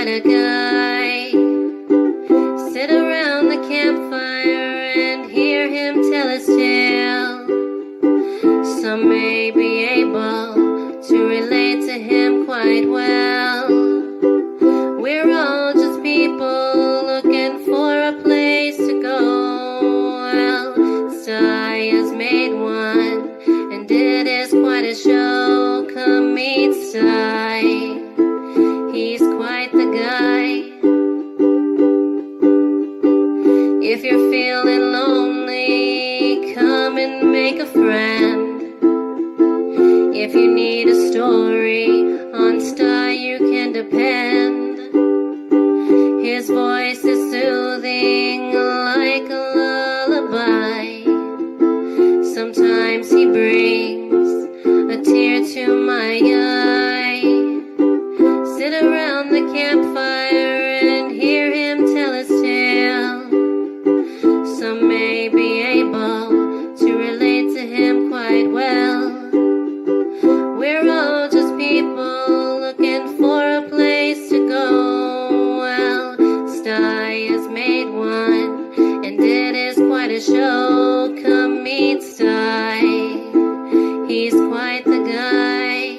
quite a guy. Sit around the campfire and hear him tell his tale. Some may be able to relate to him quite well. We're all just people looking for a place to go. Well, Sty has made one, and it is quite a show. Come meet Sty. He's quite the guy. If you're feeling lonely, come and make a friend. If you need a story, on Sty you can depend. His voice is soothing like a lullaby. Sometimes he brings a tear to my eye. Sit around the campfire and hear him tell his tale. Some may be able to relate to him quite well. We're all just people looking for a place to go. Well, Sty has made one, and it is quite a show. Come meet Sty. He's quite the guy.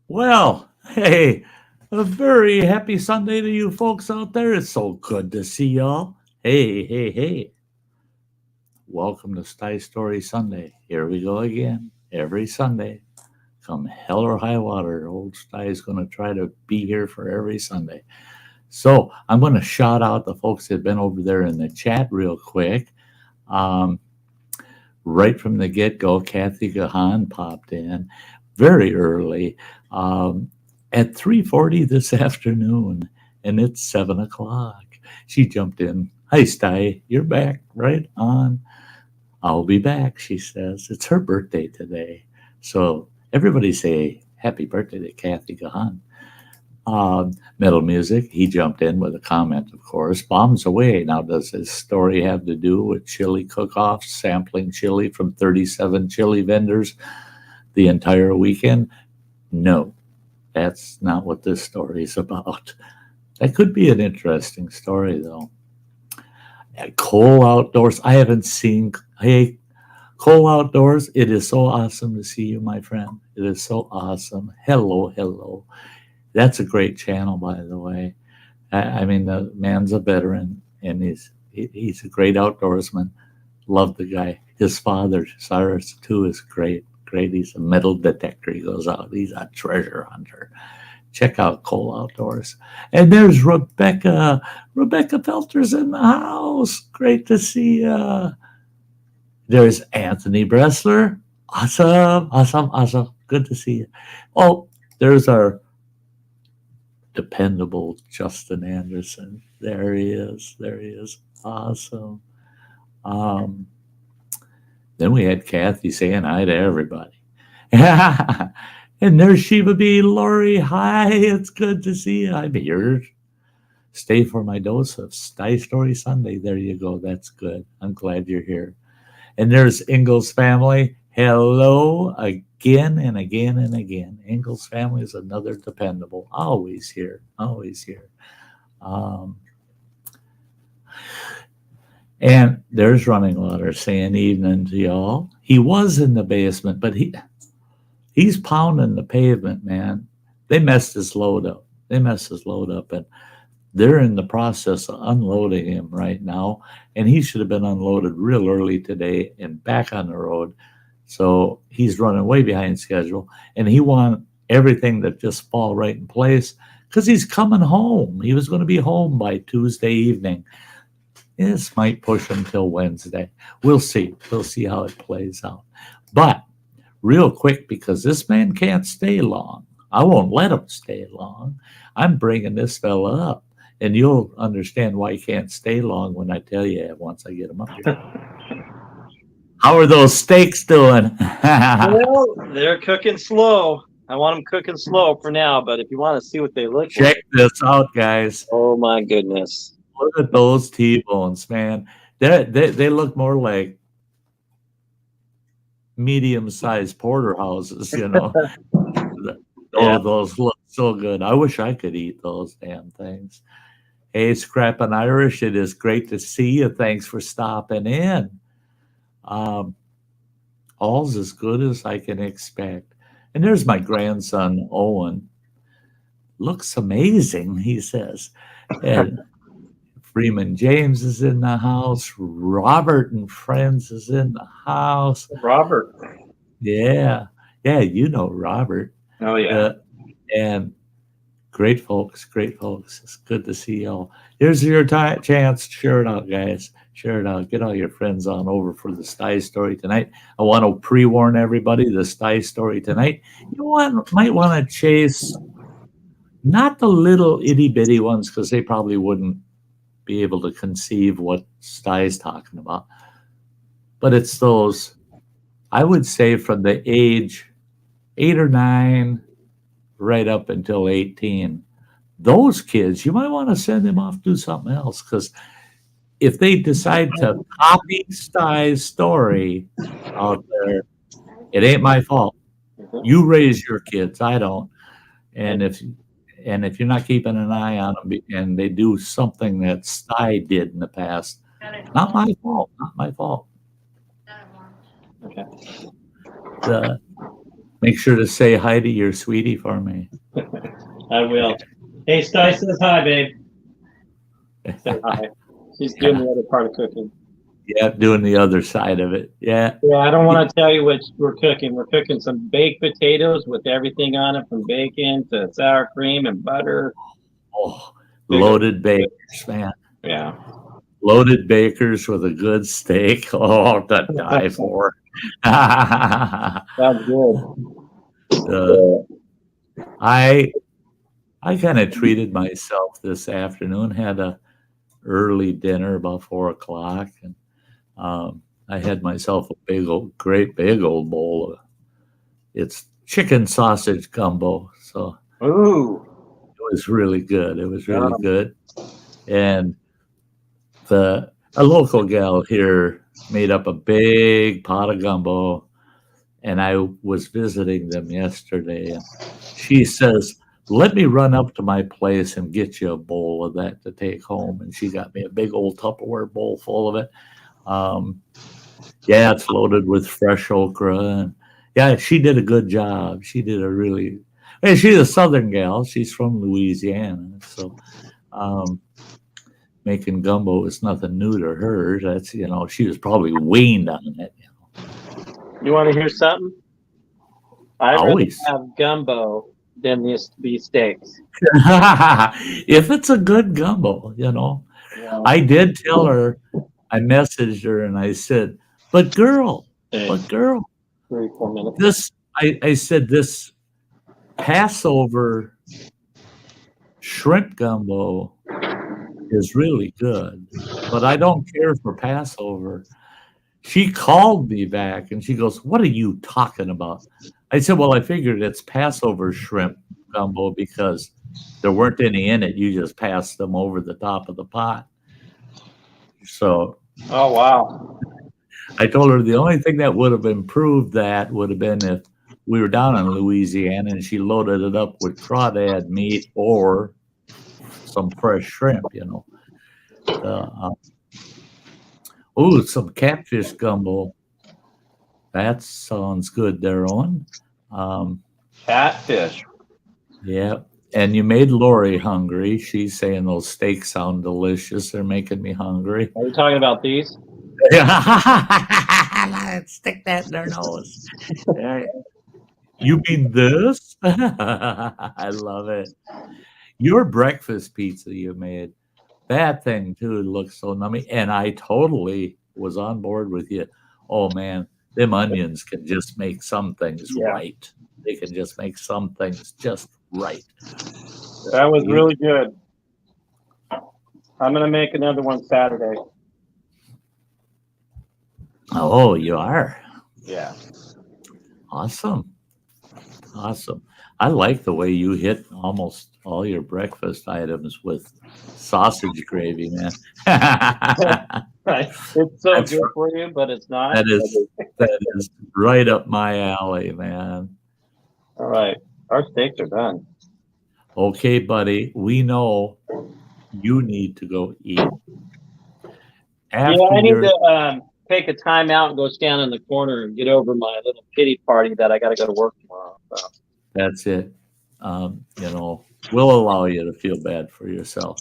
Well, hey, a very happy Sunday to you folks out there. It's so good to see y'all. Hey. Welcome to Sty Story Sunday. Here we go again. Every Sunday, come hell or high water, old Sty is going to try to be here for every Sunday. So I'm going to shout out the folks that have been over there in the chat real quick. Right from the get-go, Kathy Gahan popped in very early at 3:40 this afternoon, and it's 7 o'clock. She jumped in. Hi, Sty, you're back, right on. I'll be back, she says. It's her birthday today. So everybody say happy birthday to Kathy Gahan. Metal Music, he jumped in with a comment, of course. Bombs away. Now, does this story have to do with chili cook-offs, sampling chili from 37 chili vendors the entire weekend? No, that's not what this story is about. That could be an interesting story, though. Cole Outdoors, I haven't seen. Hey, Cole Outdoors, it is so awesome to see you, my friend. It is so awesome. Hello. That's a great channel, by the way. I mean, the man's a veteran, and he's a great outdoorsman. Love the guy. His father, Cyrus, too, is great. He's a metal detector. He goes out. He's a treasure hunter. Check out Cole Outdoors. And there's Rebecca. Rebecca Felter's in the house. Great to see you. There's Anthony Bressler. Awesome. Good to see you. Oh, there's our dependable Justin Anderson. There he is. Awesome. Then we had Kathy saying hi to everybody. And there's Shiva B. Lori. Hi, it's good to see you. I'm here. Stay for my dose of Sty Story Sunday. There you go. That's good. I'm glad you're here. And there's Ingalls family. Hello again and again and again. Ingalls family is another dependable. Always here. And there's Running Water saying evening to y'all. He was in the basement, but he's pounding the pavement, man. They messed his load up. And they're in the process of unloading him right now. And he should have been unloaded real early today and back on the road. So he's running way behind schedule. And he wanted everything to just fall right in place because he's coming home. He was going to be home by Tuesday evening. This might push until Wednesday. We'll see. We'll see how it plays out. But real quick, because this man can't stay long. I won't let him stay long. I'm bringing this fella up. And you'll understand why you can't stay long when I tell you once I get them up here. How are those steaks doing? Well, they're cooking slow. I want them cooking slow for now, but if you want to see what they look Check like, this out, guys. oh my goodness. Look at those T-bones, man. They look more like medium-sized porterhouses, you know. Yeah. Those look so good. I wish I could eat those damn things. Hey, Scrappin' Irish, it is great to see you. Thanks for stopping in. All's as good as I can expect. And there's my grandson, Owen. Looks amazing, he says. And Freeman James is in the house. Robert and Friends is in the house. Robert. Yeah. Yeah, you know Robert. Oh, yeah. And great folks, great folks. It's good to see y'all. Here's your chance. Share it out, guys. Share it out. Get all your friends on over for the Sty Story tonight. I want to pre-warn everybody, the Sty Story tonight. You might want to chase not the little itty-bitty ones because they probably wouldn't be able to conceive what Sty's talking about. But it's those, I would say from the age 8 or 9 right up until 18. Those kids, you might want to send them off to do something else because if they decide to copy Sty's story out there, it ain't my fault. You raise your kids, I don't. And if you're not keeping an eye on them and they do something that Sty did in the past, not my fault. Not my fault. Okay. Make sure to say hi to your sweetie for me. I will. Hey, Sty says hi, babe. Say hi. She's doing the other part of cooking. Yeah, doing the other side of it. Yeah. Yeah, I don't want to tell you what we're cooking. We're cooking some baked potatoes with everything on it, from bacon to sour cream and butter. Oh, loaded bakers, man. Yeah. Loaded bakers with a good steak. Oh, to die for. Sounds good. I kind of treated myself this afternoon. Had a early dinner about 4 o'clock, and I had myself a great big old bowl of it's chicken sausage gumbo. So ooh, it was really good. It was really good, and a local gal here made up a big pot of gumbo, and I was visiting them yesterday, and she says, let me run up to my place and get you a bowl of that to take home. And she got me a big old Tupperware bowl full of it. Yeah, it's loaded with fresh okra. And yeah, she did a good job. She did a really, she's a Southern gal. She's from Louisiana. So making gumbo is nothing new to her. That's, she was probably weaned on it. You want to hear something? I always have gumbo than these steaks. If it's a good gumbo, Yeah. I did tell her, I messaged her and I said, but girl, 3 4 minutes. I said, this Passover shrimp gumbo is really good, but I don't care for Passover. She called me back and she goes, what are you talking about? I said, well, I figured it's Passover shrimp gumbo because there weren't any in it. You just passed them over the top of the pot. So, oh, wow. I told her the only thing that would have improved that would have been if we were down in Louisiana and she loaded it up with crawdad meat or some fresh shrimp, some catfish gumbo. That sounds good there, Owen. Catfish. Yeah. And you made Lori hungry. She's saying those steaks sound delicious. They're making me hungry. Are you talking about these? Stick that in their nose. You mean this? I love it. Your breakfast pizza you made, that thing too looks so nummy. And I totally was on board with you. Oh man, them onions can just make some things right. They can just make some things just right. That was really good. I'm gonna make another one Saturday. Oh, you are. Yeah. Awesome. Awesome. I like the way you hit almost all your breakfast items with sausage gravy, man. Right. It's so That's good for you, but it's not. that is right up my alley, man. All right. Our steaks are done. Okay, buddy, we know you need to go eat. Yeah, After I need your to take a time out and go stand in the corner and get over my little pity party that I got to go to work tomorrow. So. that's it. We'll allow you to feel bad for yourself.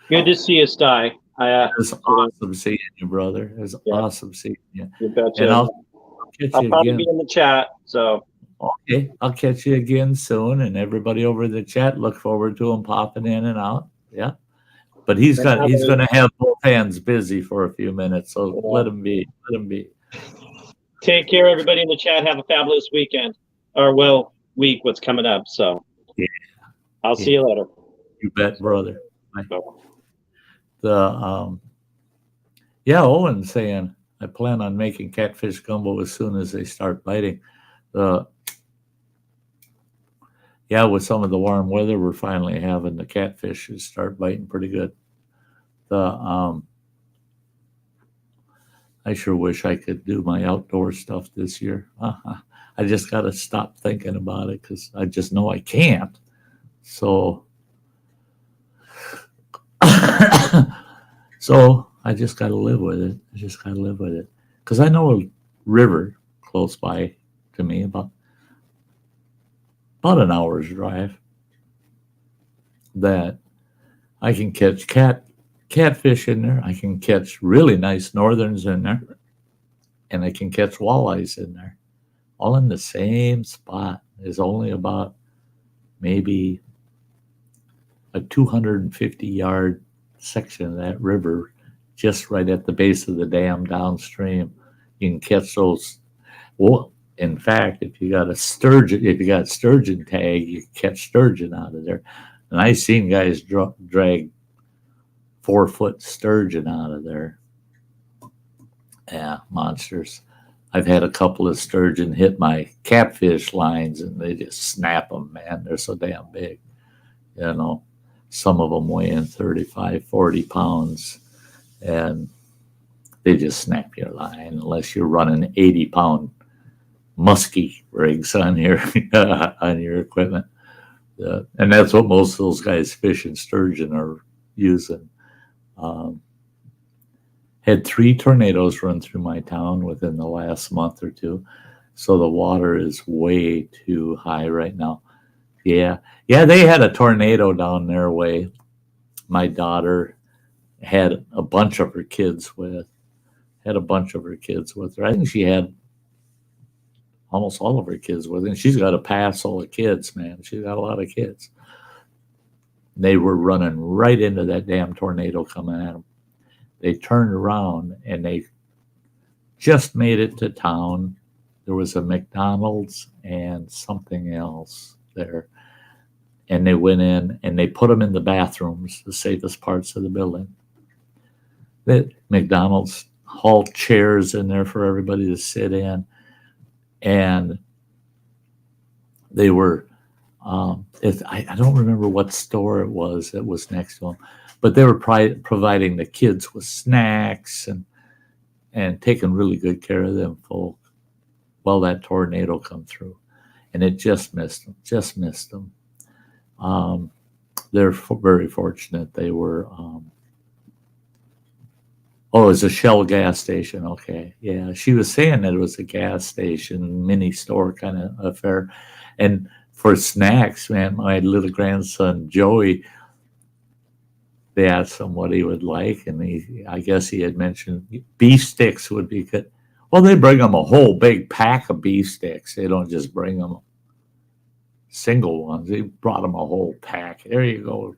Good to see you, Sty. It's awesome seeing you, brother. It's awesome seeing you. You betcha. And I'll catch I'll you probably again. be in the chat. So Okay, I'll catch you again soon. And everybody over the chat, look forward to him popping in and out. Yeah. But he's gonna have both hands busy for a few minutes. So let him be. Let him be. Take care, everybody in the chat. Have a fabulous weekend. Or week what's coming up. So yeah. I'll see you later. You bet, brother. Bye. Owen saying I plan on making catfish gumbo as soon as they start biting. With some of the warm weather, we're finally having the catfish start biting pretty good. I sure wish I could do my outdoor stuff this year. I just got to stop thinking about it because I just know I can't. So, so I just got to live with it. Because I know a river close by to me, about an hour's drive, that I can catch catfish in there. I can catch really nice northerns in there, and I can catch walleyes in there, all in the same spot. There's only about maybe a 250-yard section of that river just right at the base of the dam downstream. You can catch those. Well, in fact, if you got sturgeon tag, you can catch sturgeon out of there. And I've seen guys drag 4-foot sturgeon out of there. Yeah, monsters. I've had a couple of sturgeon hit my catfish lines and they just snap them, man. They're so damn big. Some of them weighing 35, 40 pounds, and they just snap your line unless you're running 80-pound musky rigs on your equipment. And that's what most of those guys fishing sturgeon are using. Had 3 tornadoes run through my town within the last month or two, so the water is way too high right now. Yeah, they had a tornado down their way. My daughter had a bunch of her kids with her. I think she had almost all of her kids with her. And she's got a pass full of kids, man. She's got a lot of kids. They were running right into that damn tornado coming at them. They turned around and they just made it to town. There was a McDonald's and something else there. And they went in and they put them in the bathrooms, the safest parts of the building. The McDonald's hauled chairs in there for everybody to sit in. And they were, I don't remember what store it was that was next to them, but they were providing the kids with snacks and taking really good care of them folk. Well, that tornado come through, and it just missed them. They're very fortunate. They were. It was a Shell gas station. Okay, yeah. She was saying that it was a gas station, mini store kind of affair, and for snacks, man, my little grandson Joey. They asked him what he would like, and I guess he had mentioned beef sticks would be good. Well, they bring them a whole big pack of beef sticks. They don't just bring them single ones. They brought them a whole pack. There you go,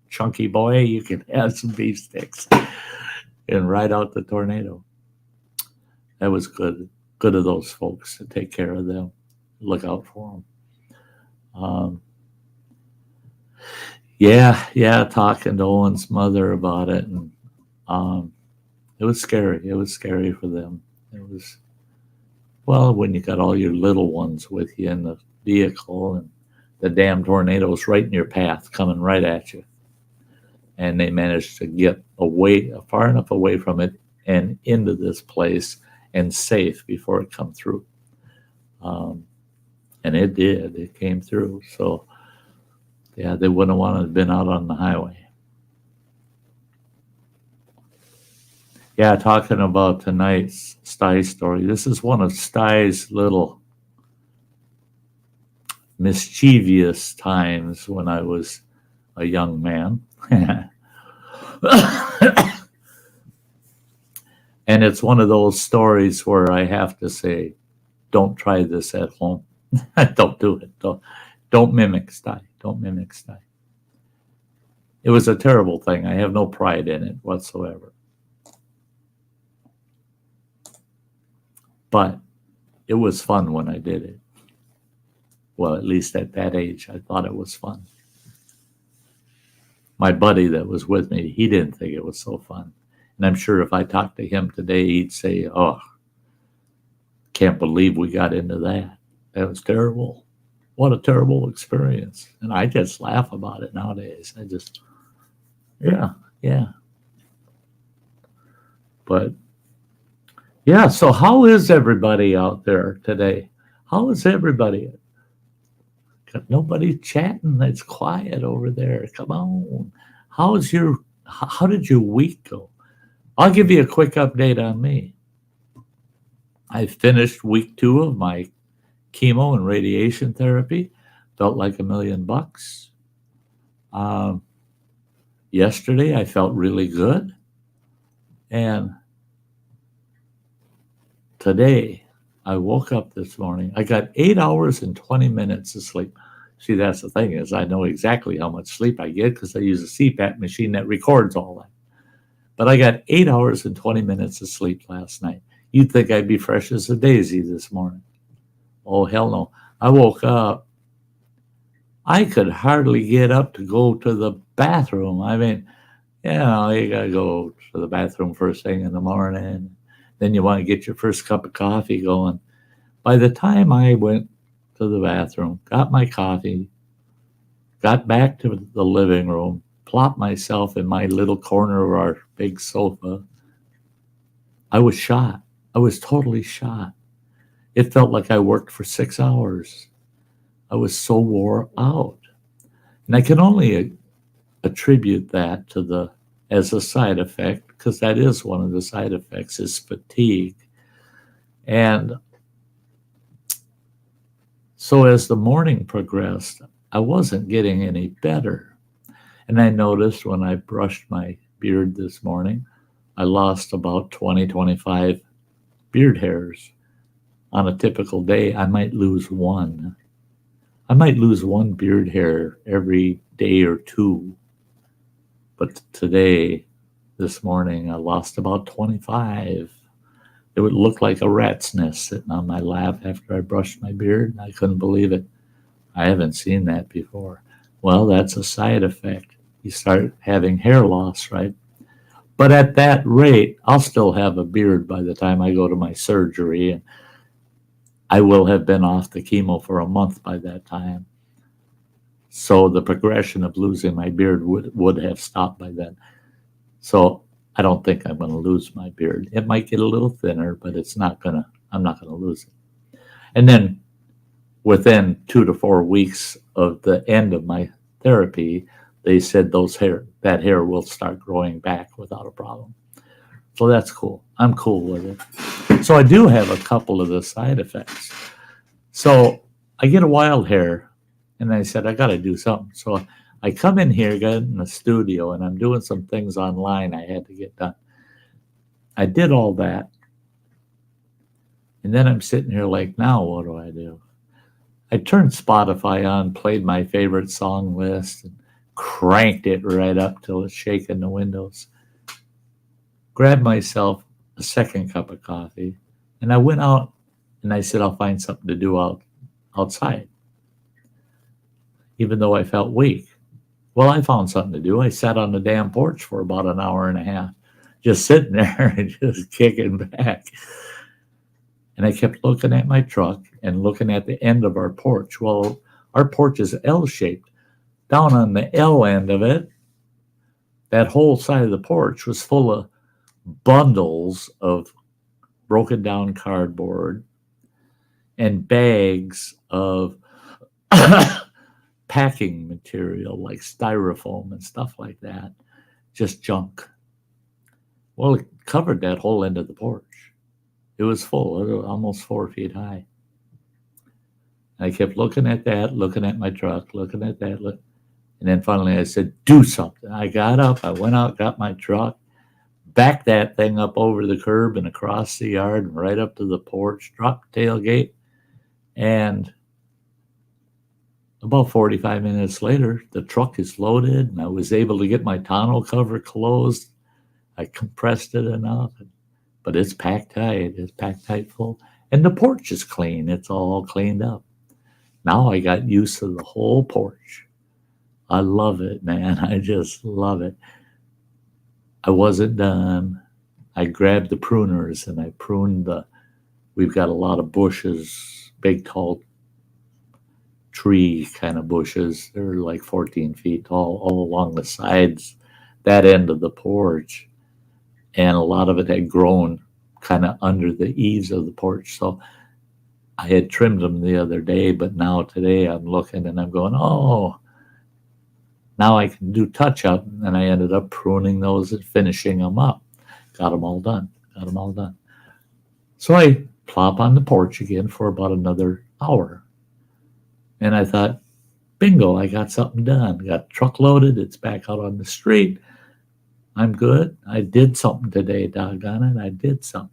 chunky boy. You can have some beef sticks and ride out the tornado. That was good. Good of those folks to take care of them, look out for them. Yeah, talking to Owen's mother about it, and um, it was scary. It was scary for them. It was, well, when you got all your little ones with you in the vehicle and the damn tornado's right in your path coming right at you. And they managed to get away, far enough away from it and into this place and safe before it come through. Um, and it did. It came through. So, yeah, they wouldn't have wanted to have been out on the highway. Yeah, talking about tonight's Sty story. This is one of Sty's little mischievous times when I was a young man. And it's one of those stories where I have to say, don't try this at home. Don't do it. Don't mimic Sty. Don't mimic Sty. It was a terrible thing. I have no pride in it whatsoever. But it was fun when I did it. Well, at least at that age, I thought it was fun. My buddy that was with me, he didn't think it was so fun. And I'm sure if I talked to him today, he'd say, oh, can't believe we got into that. That was terrible. What a terrible experience. And I just laugh about it nowadays. I just, yeah. But, yeah, so how is everybody out there today? How is everybody? Got nobody chatting. It's quiet over there. Come on. How did your week go? I'll give you a quick update on me. I finished week 2 of my chemo and radiation therapy. Felt like $1,000,000. Yesterday, I felt really good. And today, I woke up this morning. I got 8 hours and 20 minutes of sleep. See, that's the thing is I know exactly how much sleep I get because I use a CPAP machine that records all that. But I got 8 hours and 20 minutes of sleep last night. You'd think I'd be fresh as a daisy this morning. Oh, hell no. I woke up. I could hardly get up to go to the bathroom. I mean, you got to go to the bathroom first thing in the morning. Then you want to get your first cup of coffee going. By the time I went to the bathroom, got my coffee, got back to the living room, plopped myself in my little corner of our big sofa, I was shot. I was totally shot. It felt like I worked for 6 hours. I was so wore out. And I can only attribute that to as a side effect, because that is one of the side effects, is fatigue. And so as the morning progressed, I wasn't getting any better. And I noticed when I brushed my beard this morning, I lost about 20, 25 beard hairs. On a typical day, I might lose one. I might lose one beard hair every day or two. But today, this morning, I lost about 25. It would look like a rat's nest sitting on my lap after I brushed my beard. And I couldn't believe it. I haven't seen that before. Well, that's a side effect. You start having hair loss, right? But at that rate, I'll still have a beard by the time I go to my surgery. And I will have been off the chemo for a month by that time. So the progression of losing my beard would have stopped by then. So I don't think I'm going to lose my beard. It might get a little thinner, but I'm not going to lose it. And then within 2 to 4 weeks of the end of my therapy, they said that hair will start growing back without a problem. So that's cool. I'm cool with it. So I do have a couple of the side effects. So I get a wild hair, and I said, I got to do something. So I come in here, got in the studio, and I'm doing some things online I had to get done. I did all that. And then I'm sitting here like, now what do I do? I turned Spotify on, played my favorite song list, and cranked it right up till it's shaking the windows. Grabbed myself a second cup of coffee, and I went out and I said, I'll find something to do outside, even though I felt weak. Well, I found something to do. I sat on the damn porch for about an hour and a half, just sitting there and just kicking back. And I kept looking at my truck and looking at the end of our porch. Well, our porch is L-shaped. Down on the L end of it, that whole side of the porch was full of bundles of broken down cardboard and bags of packing material like styrofoam and stuff like that. Just junk. Well, it covered that whole end of the porch. It was full, it was almost 4 feet high. I kept looking at that, looking at my truck, looking at that. And then finally I said, do something. I got up, I went out, got my truck, backed that thing up over the curb and across the yard and right up to the porch, dropped the tailgate. And about 45 minutes later, the truck is loaded and I was able to get my tonneau cover closed. I compressed it enough, but it's packed tight. It's packed tight full. And the porch is clean. It's all cleaned up. Now I got used to the whole porch. I love it, man. I just love it. I wasn't done. I grabbed the pruners and I pruned we've got a lot of bushes, big, tall tree kind of bushes. They're like 14 feet tall all along the sides, that end of the porch. And a lot of it had grown kind of under the eaves of the porch. So I had trimmed them the other day, but now today I'm looking and I'm going, oh, now I can do touch up. And I ended up pruning those and finishing them up. Got them all done. So I plop on the porch again for about another hour. And I thought, bingo, I got something done. Got truck loaded. It's back out on the street. I'm good. I did something today, doggone it. I did something.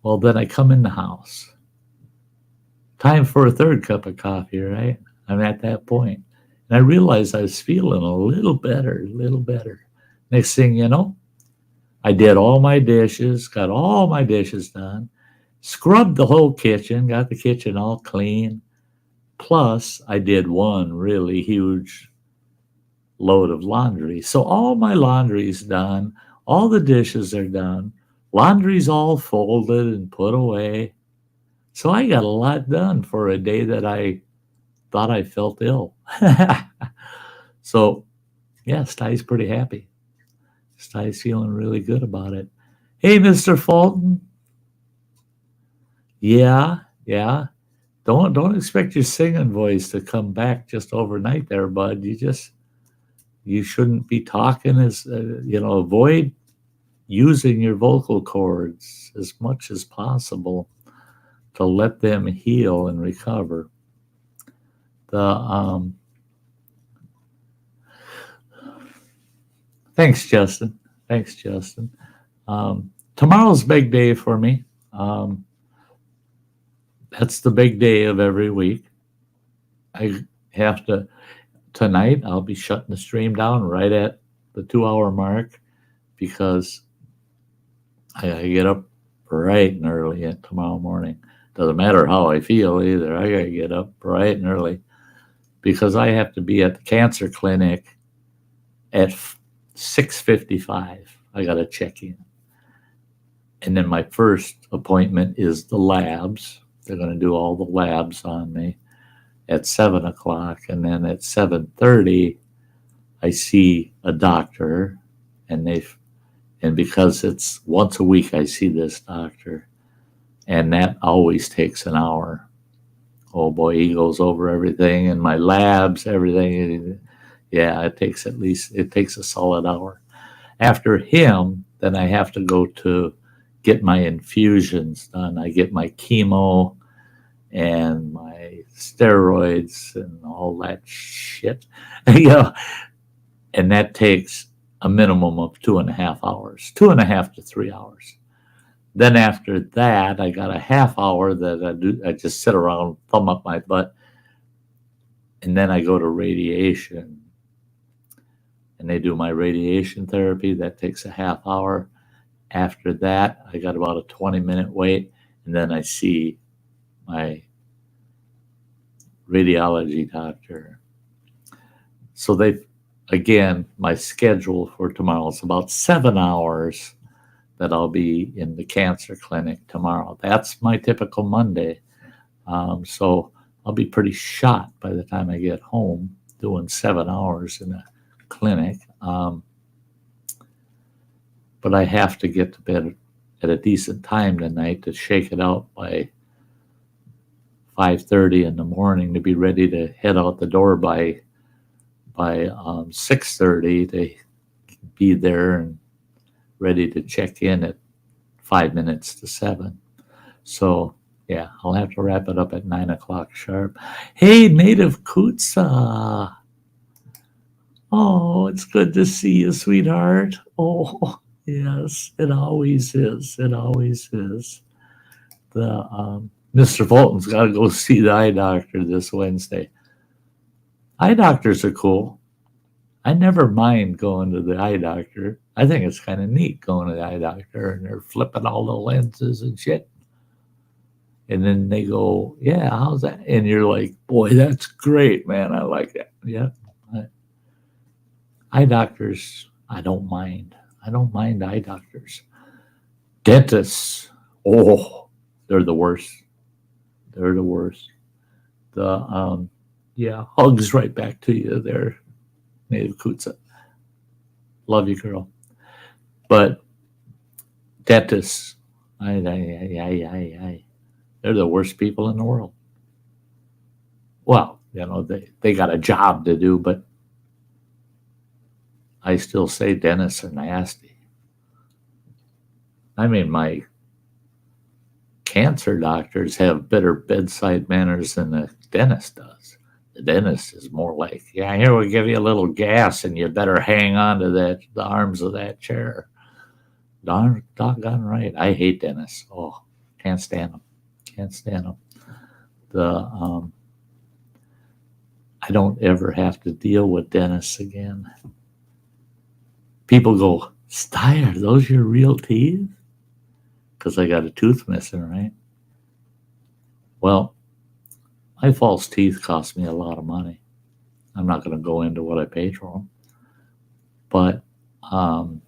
Well, then I come in the house. Time for a third cup of coffee, right? I'm at that point. And I realized I was feeling a little better. Next thing you know, I did all my dishes, got all my dishes done, scrubbed the whole kitchen, got the kitchen all clean. Plus, I did one really huge load of laundry. So all my laundry's done. All the dishes are done. Laundry's all folded and put away. So I got a lot done for a day that I thought I felt ill. So, yeah, Sty's pretty happy. Sty's feeling really good about it. Hey, Mr. Fulton. Yeah. Don't expect your singing voice to come back just overnight there, bud. You shouldn't be talking avoid using your vocal cords as much as possible to let them heal and recover. Thanks, Justin. Tomorrow's a big day for me. That's the big day of every week. Tonight I'll be shutting the stream down right at the 2-hour mark because I gotta get up bright and early tomorrow morning. Doesn't matter how I feel either. I gotta get up bright and early because I have to be at the cancer clinic at 6:55. I gotta check in. And then my first appointment is the labs. They're going to do all the labs on me at 7 o'clock. And then at 7:30, I see a doctor. And because it's once a week, I see this doctor. And that always takes an hour. Oh boy, he goes over everything and my labs, everything. Yeah, it takes a solid hour. After him, then I have to go to get my infusions done. I get my chemo and my steroids and all that shit. And that takes a minimum of 2.5 hours, 2.5 to 3 hours. Then after that, I got a half hour that I just sit around, thumb up my butt, and then I go to radiation. And they do my radiation therapy. That takes a half hour. After that, I got about a 20-minute wait, and then I see my radiology doctor. So again, my schedule for tomorrow is about 7 hours that I'll be in the cancer clinic tomorrow. That's my typical Monday. So I'll be pretty shot by the time I get home doing 7 hours in a clinic. But I have to get to bed at a decent time tonight to shake it out by 5:30 in the morning to be ready to head out the door by 6:30 to be there and ready to check in at 5 minutes to 7. So yeah, I'll have to wrap it up at 9 o'clock sharp. Hey, Native Kutsa. Oh, it's good to see you, sweetheart. Oh, yes, it always is. It always is. Mr. Fulton's got to go see the eye doctor this Wednesday. Eye doctors are cool. I never mind going to the eye doctor. I think it's kind of neat going to the eye doctor and they're flipping all the lenses and shit. And then they go, yeah, how's that? And you're like, boy, that's great, man. I like that. Yeah. Eye doctors, I don't mind. I don't mind eye doctors. Dentists, oh, they're the worst. They're the worst. Hugs right back to you there, Native Kutsa. Love you, girl. But dentists, they're the worst people in the world. Well, they got a job to do, but I still say dentists are nasty. I mean, my cancer doctors have better bedside manners than the dentist does. The dentist is more like, yeah, here we give you a little gas and you better hang on to the arms of that chair. Doggone right. I hate dentists. Oh, can't stand them. Can't stand them. I don't ever have to deal with dentists again. People go, Sty, are those your real teeth? Because I got a tooth missing, right? Well, my false teeth cost me a lot of money. I'm not going to go into what I paid for them. But, and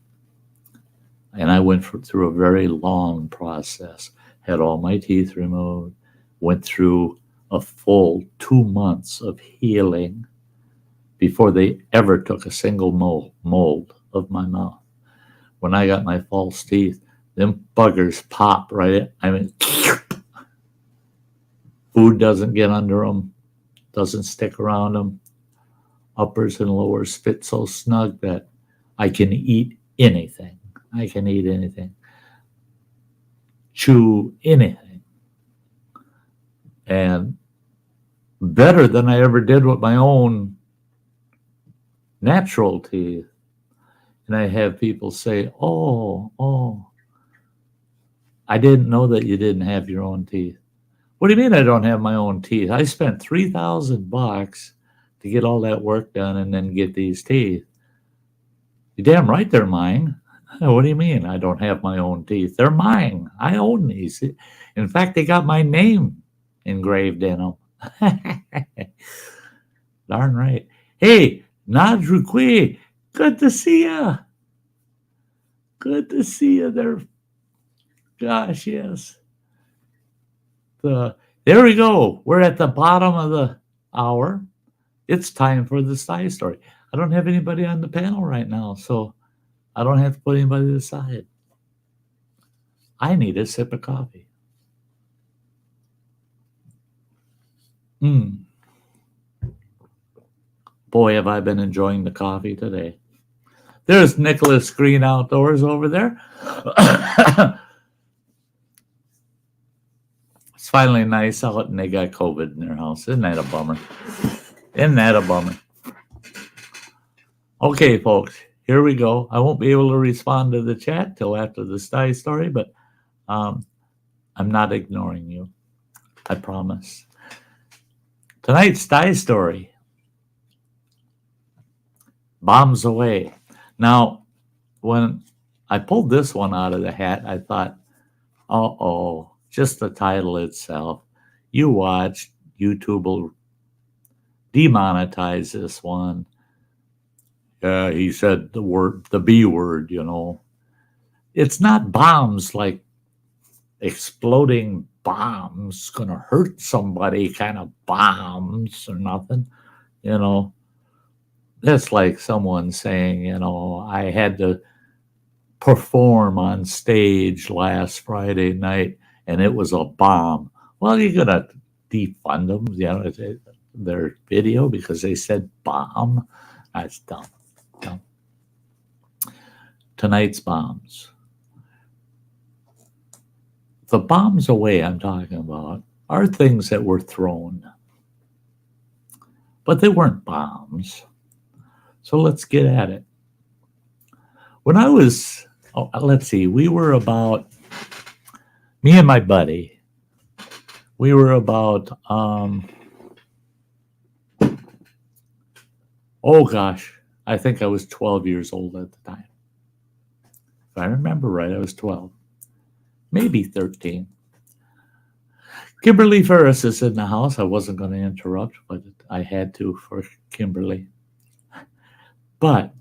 I went through a very long process. Had all my teeth removed, went through a full 2 months of healing before they ever took a single mold of my mouth. When I got my false teeth, them buggers pop right in. I mean, food doesn't get under them, doesn't stick around them. Uppers and lowers fit so snug that I can eat anything. I can eat anything. Chew anything. And better than I ever did with my own natural teeth. And I have people say, oh, I didn't know that you didn't have your own teeth. What do you mean I don't have my own teeth? I spent $3,000 to get all that work done and then get these teeth. You're damn right they're mine. What do you mean I don't have my own teeth? They're mine. I own these. In fact, they got my name engraved in them. Darn right. Hey, Nadrukwe, good to see ya. Good to see you there. Gosh, yes. There we go. We're at the bottom of the hour. It's time for the Sty Story. I don't have anybody on the panel right now, so I don't have to put anybody to the side. I need a sip of coffee. Boy, have I been enjoying the coffee today. There's Nicholas Green Outdoors over there. It's finally nice out and they got COVID in their house. Isn't that a bummer? Isn't that a bummer? Okay, folks, here we go. I won't be able to respond to the chat till after the Sty Story, but I'm not ignoring you. I promise. Tonight's Sty Story. Bombs away. Now, when I pulled this one out of the hat, I thought, just the title itself. You watch, YouTube will demonetize this one. Yeah, he said the B word, It's not bombs like exploding bombs gonna hurt somebody kind of bombs or nothing, you know. That's like someone saying, I had to perform on stage last Friday night and it was a bomb. Well, you're gonna defund them, their video because they said bomb. That's dumb. Dumb. Tonight's bombs. The bombs away I'm talking about are things that were thrown, but they weren't bombs. So let's get at it. When I was, let's see, we were about, me and my buddy, we were about, oh gosh, I think I was 12 years old at the time. If I remember right, I was 12, maybe 13. Kimberly Ferris is in the house. I wasn't going to interrupt, but I had to for Kimberly. But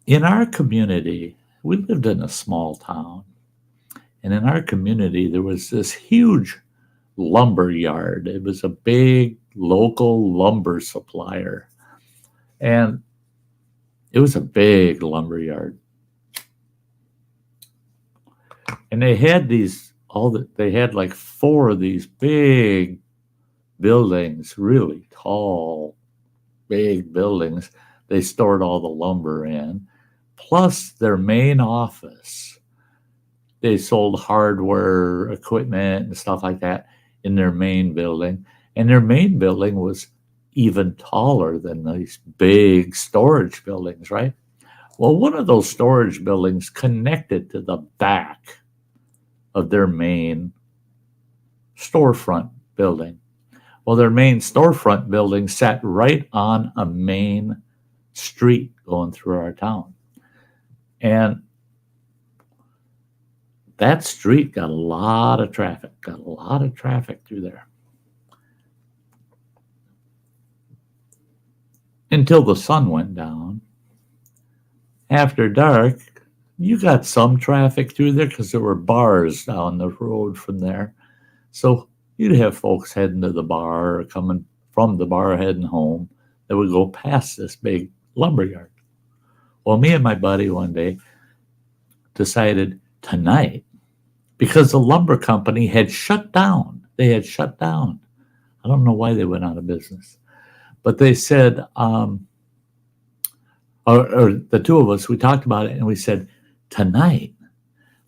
in our community, we lived in a small town. And in our community, there was this huge lumber yard. It was a big local lumber supplier. And it was a big lumber yard. And they had they had like 4 of these big buildings, really tall, big buildings. They stored all the lumber in, plus their main office. They sold hardware, equipment, and stuff like that in their main building. And their main building was even taller than these big storage buildings, right? Well, one of those storage buildings connected to the back of their main storefront building. Well, their main storefront building sat right on a main street going through our town. And that street got a lot of traffic through there. Until the sun went down. After dark, you got some traffic through there because there were bars down the road from there. So you'd have folks heading to the bar or coming from the bar heading home that would go past this big lumberyard. Well, me and my buddy one day decided tonight, because the lumber company had shut down. They had shut down. I don't know why they went out of business. But they said, or the two of us, we talked about it and we said, tonight,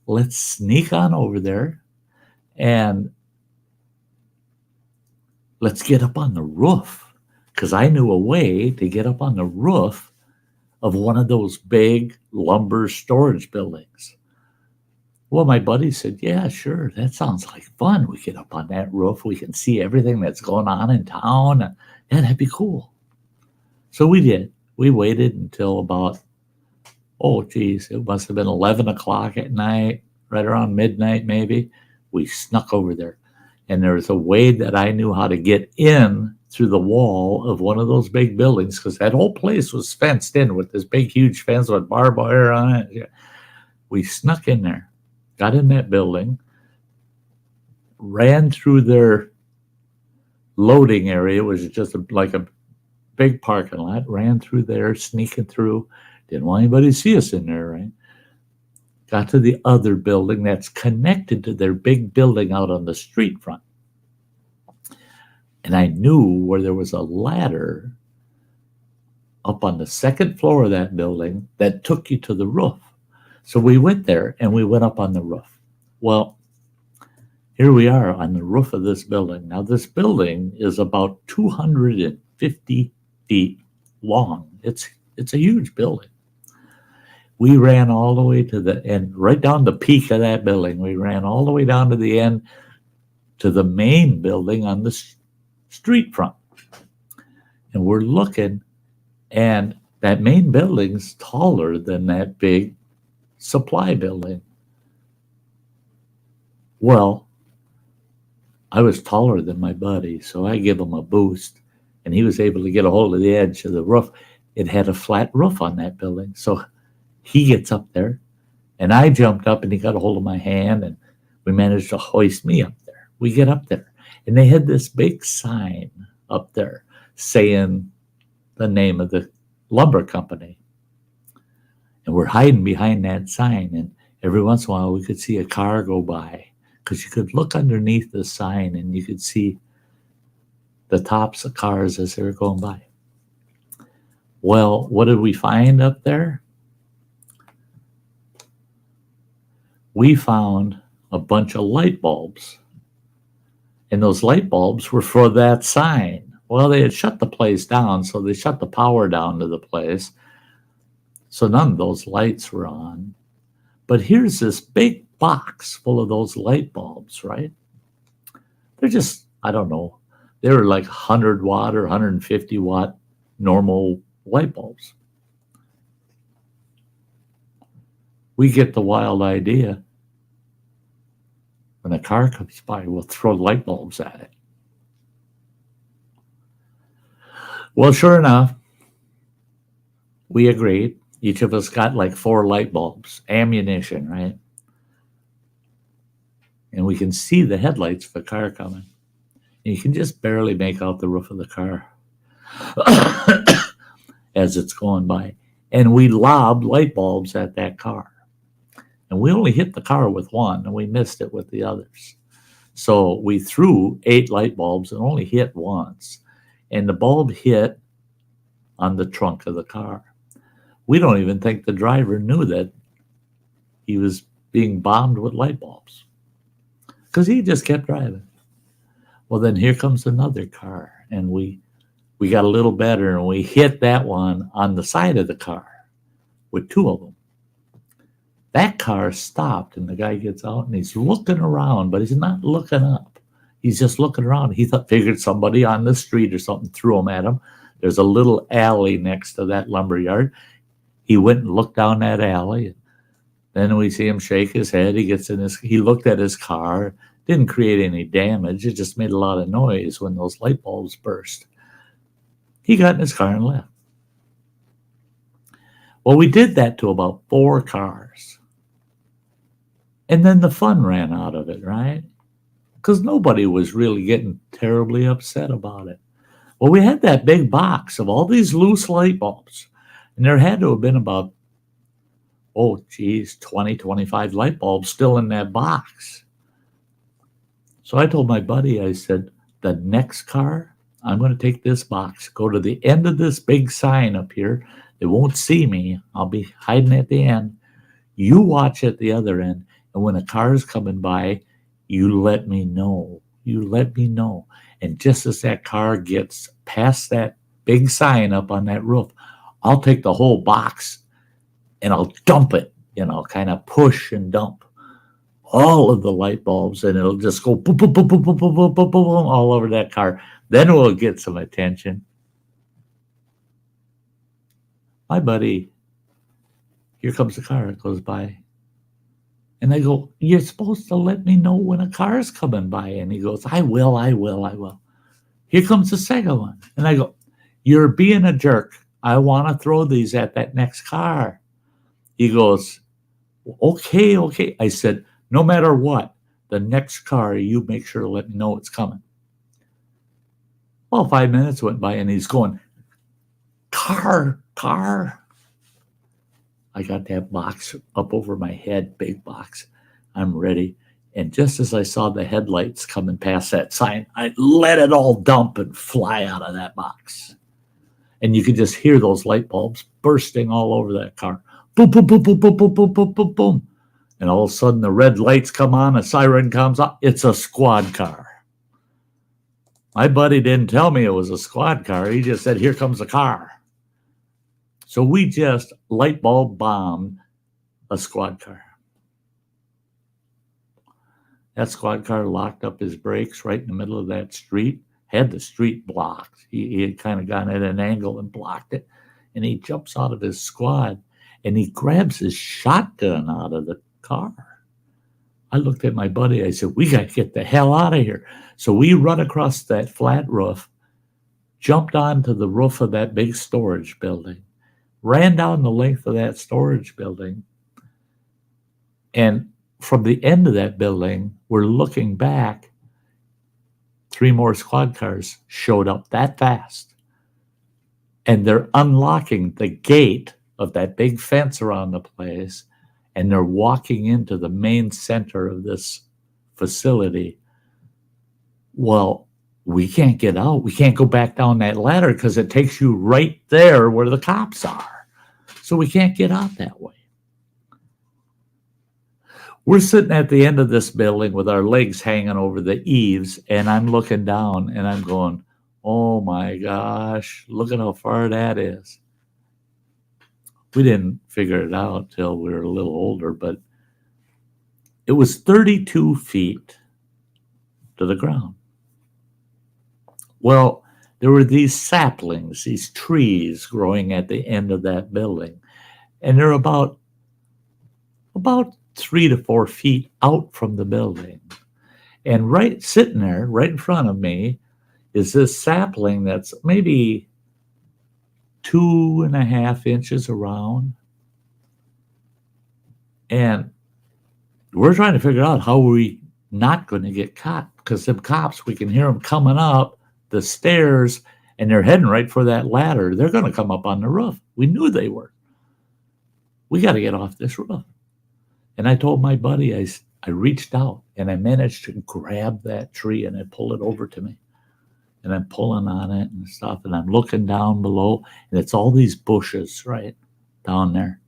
let's sneak on over there and let's get up on the roof. Because I knew a way to get up on the roof of one of those big lumber storage buildings. Well, my buddy said, yeah, sure. That sounds like fun. We get up on that roof. We can see everything that's going on in town. Yeah, that'd be cool. So we did. We waited until about, it must have been 11 o'clock at night, right around midnight maybe. We snuck over there. And there was a way that I knew how to get in through the wall of one of those big buildings, because that whole place was fenced in with this big, huge fence with barbed wire on it. We snuck in there, got in that building, ran through their loading area. It was just like a big parking lot, ran through there, sneaking through. Didn't want anybody to see us in there, right? Got to the other building that's connected to their big building out on the street front. And I knew where there was a ladder up on the second floor of that building that took you to the roof. So we went there and we went up on the roof. Well, here we are on the roof of this building. Now, this building is about 250 feet long. It's a huge building. We ran all the way to the end, right down the peak of that building. We ran all the way down to the end to the main building on the street front. And we're looking, and that main building's taller than that big supply building. Well, I was taller than my buddy, so I give him a boost, and he was able to get a hold of the edge of the roof. It had a flat roof on that building. So he gets up there, and I jumped up, and he got a hold of my hand, and we managed to hoist me up there. We get up there, and they had this big sign up there saying the name of the lumber company. And we're hiding behind that sign, and every once in a while we could see a car go by, because you could look underneath the sign and you could see the tops of cars as they were going by. Well, what did we find up there? We found a bunch of light bulbs. And those light bulbs were for that sign. Well, they had shut the place down, so they shut the power down to the place. So none of those lights were on. But here's this big box full of those light bulbs, right? They're just, I don't know, they were like 100 watt or 150 watt normal light bulbs. We get the wild idea, when a car comes by, we'll throw light bulbs at it. Well, sure enough, we agreed. Each of us got like 4 light bulbs, ammunition, right? And we can see the headlights of a car coming. And you can just barely make out the roof of the car as it's going by. And we lobbed light bulbs at that car. And we only hit the car with one, and we missed it with the others. So we threw 8 light bulbs and only hit once. And the bulb hit on the trunk of the car. We don't even think the driver knew that he was being bombed with light bulbs, because he just kept driving. Well, then here comes another car, and we got a little better, and we hit that one on the side of the car with 2 of them. That car stopped, and the guy gets out, and he's looking around, but he's not looking up. He's just looking around. He figured somebody on the street or something threw them at him. There's a little alley next to that lumber yard. He went and looked down that alley. Then we see him shake his head. He looked at his car. Didn't create any damage. It just made a lot of noise when those light bulbs burst. He got in his car and left. Well, we did that to about 4 cars. And then the fun ran out of it, right? Because nobody was really getting terribly upset about it. Well, we had that big box of all these loose light bulbs. And there had to have been about, 20, 25 light bulbs still in that box. So I told my buddy, I said, the next car, I'm going to take this box, go to the end of this big sign up here. They won't see me. I'll be hiding at the end. You watch at the other end. And when a car is coming by, you let me know. You let me know. And just as that car gets past that big sign up on that roof, I'll take the whole box and I'll dump it, kind of push and dump all of the light bulbs, and it'll just go boom, boom, boom, boom, boom, boom, boom, boom, boom, all over that car. Then we'll get some attention. My buddy, here comes the car, it goes by. And I go, you're supposed to let me know when a car's coming by. And he goes, I will. Here comes the second one. And I go, you're being a jerk. I want to throw these at that next car. He goes, okay. I said, no matter what, the next car, you make sure to let me know it's coming. Well, 5 minutes went by, and he's going, car. I got that box up over my head, big box. I'm ready. And just as I saw the headlights coming past that sign, I let it all dump and fly out of that box. And you could just hear those light bulbs bursting all over that car. Boom, boom, boom, boom, boom, boom, boom, boom, boom, boom. And all of a sudden the red lights come on, a siren comes up. It's a squad car. My buddy didn't tell me it was a squad car. He just said, here comes a car. So we just light bulb bombed a squad car. That squad car locked up his brakes right in the middle of that street, had the street blocked. He had kind of gone at an angle and blocked it. And he jumps out of his squad and he grabs his shotgun out of the car. I looked at my buddy. I said, we got to get the hell out of here. So we run across that flat roof jumped onto the roof of that big storage building, ran down the length of that storage building, and from the end of that building, we're looking back, 3 more squad cars showed up that fast. And they're unlocking the gate of that big fence around the place, and they're walking into the main center of this facility. Well, we can't get out. We can't go back down that ladder because it takes you right there where the cops are. So we can't get out that way. We're sitting at the end of this building with our legs hanging over the eaves, and I'm looking down and I'm going, oh my gosh, look at how far that is. We didn't figure it out till we were a little older, but it was 32 feet to the ground. Well, there were these saplings, these trees growing at the end of that building, and they're about 3 to 4 feet out from the building. And right sitting there, right in front of me, is this sapling that's maybe 2.5 inches around. And we're trying to figure out how we not going to get caught, because them cops, we can hear them coming up the stairs and they're heading right for that ladder. They're going to come up on the roof. We knew they were. We got to get off this roof. And I told my buddy, I reached out and I managed to grab that tree and I pulled it over to me. And I'm pulling on it and stuff, and I'm looking down below, and it's all these bushes right down there.